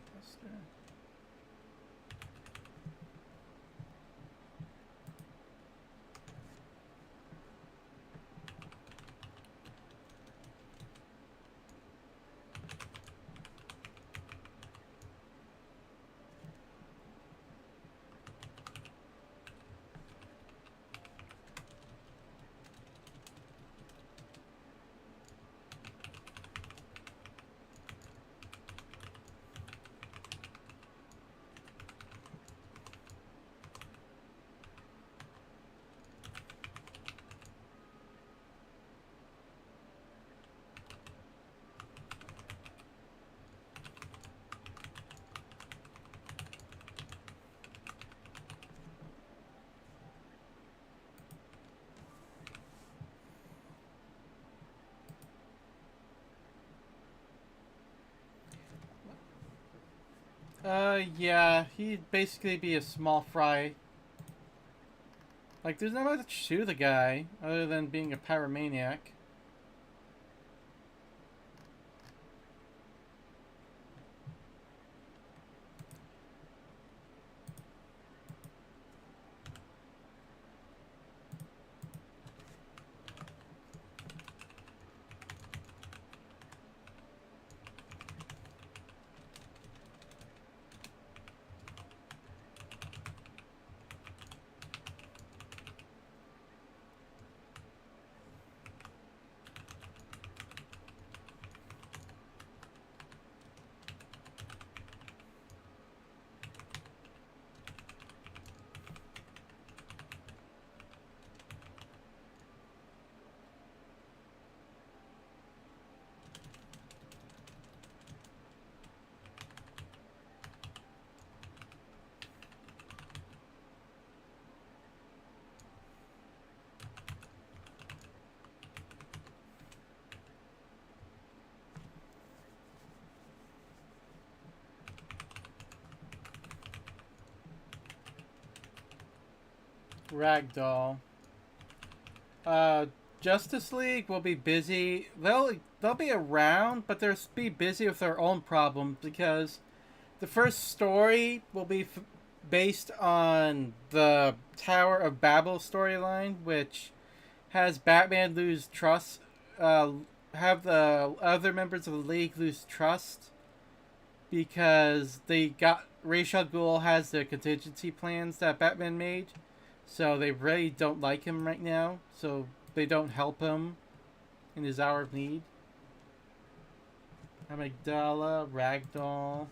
A: Yeah, he'd basically be a small fry. Like, there's not much to the guy, other than being a pyromaniac. Ragdoll. Uh, Justice League will be busy. They'll be around, but they'll be busy with their own problems because the first story will be based on the Tower of Babel storyline, which has Batman lose trust, have the other members of the League lose trust because they got Ra's al Ghul has the contingency plans that Batman made, so they really don't like him right now. So they don't help him in his hour of need. Amygdala, Ragdoll.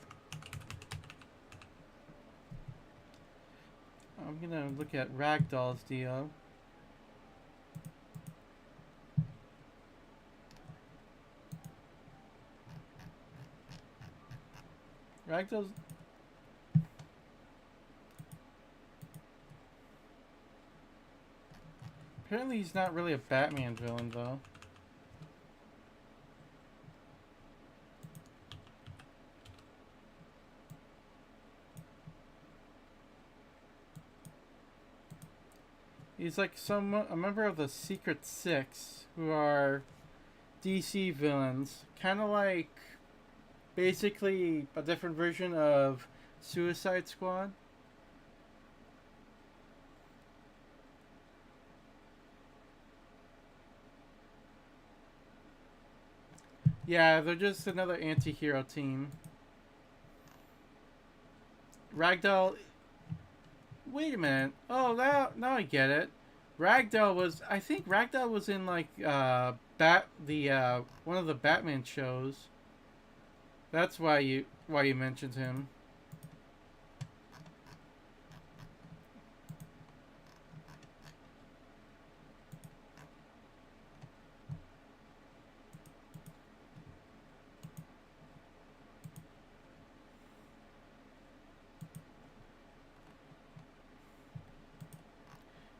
A: I'm gonna look at Ragdoll's deal. Ragdoll's. Apparently he's not really a Batman villain, though. He's like a member of the Secret Six, who are DC villains. Kind of like, basically, a different version of Suicide Squad. Yeah, they're just another anti-hero team. Ragdoll. Wait a minute. Oh, now I get it. Ragdoll was. I think Ragdoll was in like one of the Batman shows. That's why you mentioned him.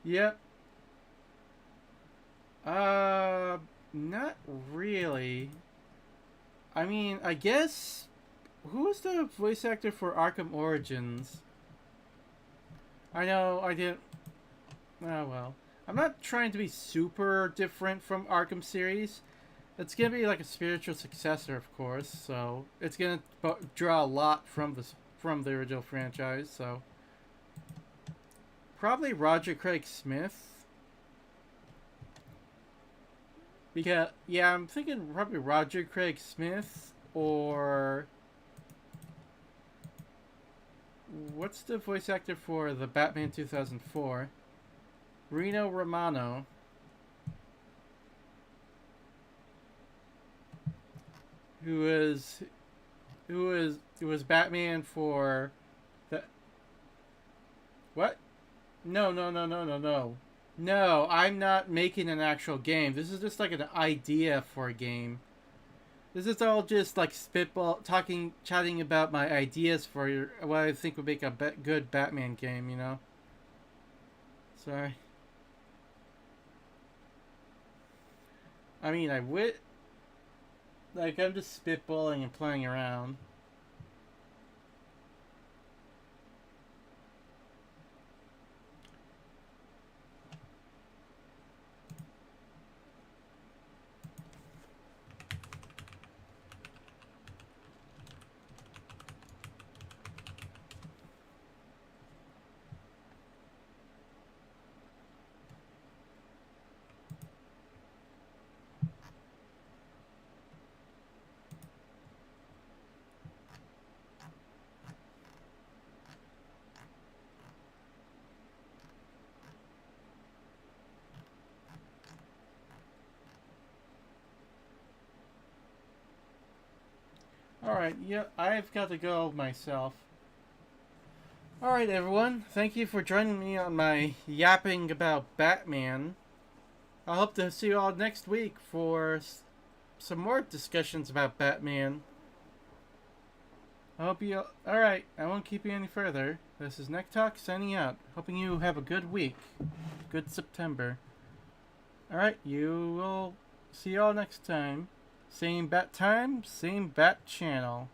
A: Yep. Not really. I mean, I guess who was the voice actor for Arkham Origins? I know I didn't. Oh well. I'm not trying to be super different from Arkham series. It's gonna be like a spiritual successor, of course. So it's gonna draw a lot from the original franchise. So probably Roger Craig Smith. Because yeah, I'm thinking probably Roger Craig Smith or what's the voice actor for the Batman 2004? Reno Romano. Who was Batman for the what? No. No, I'm not making an actual game. This is just like an idea for a game. This is all just like spitball chatting about my ideas for what I think would make a good Batman game. Sorry. I mean, I would like I'm just spitballing and playing around. Alright, yeah, I've got to go myself. Alright, everyone. Thank you for joining me on my yapping about Batman. I hope to see you all next week for some more discussions about Batman. I hope you... Alright, I won't keep you any further. This is Neck Talk signing out. Hoping you have a good week. Good September. Alright, you will see you all next time. Same bat time, same bat channel.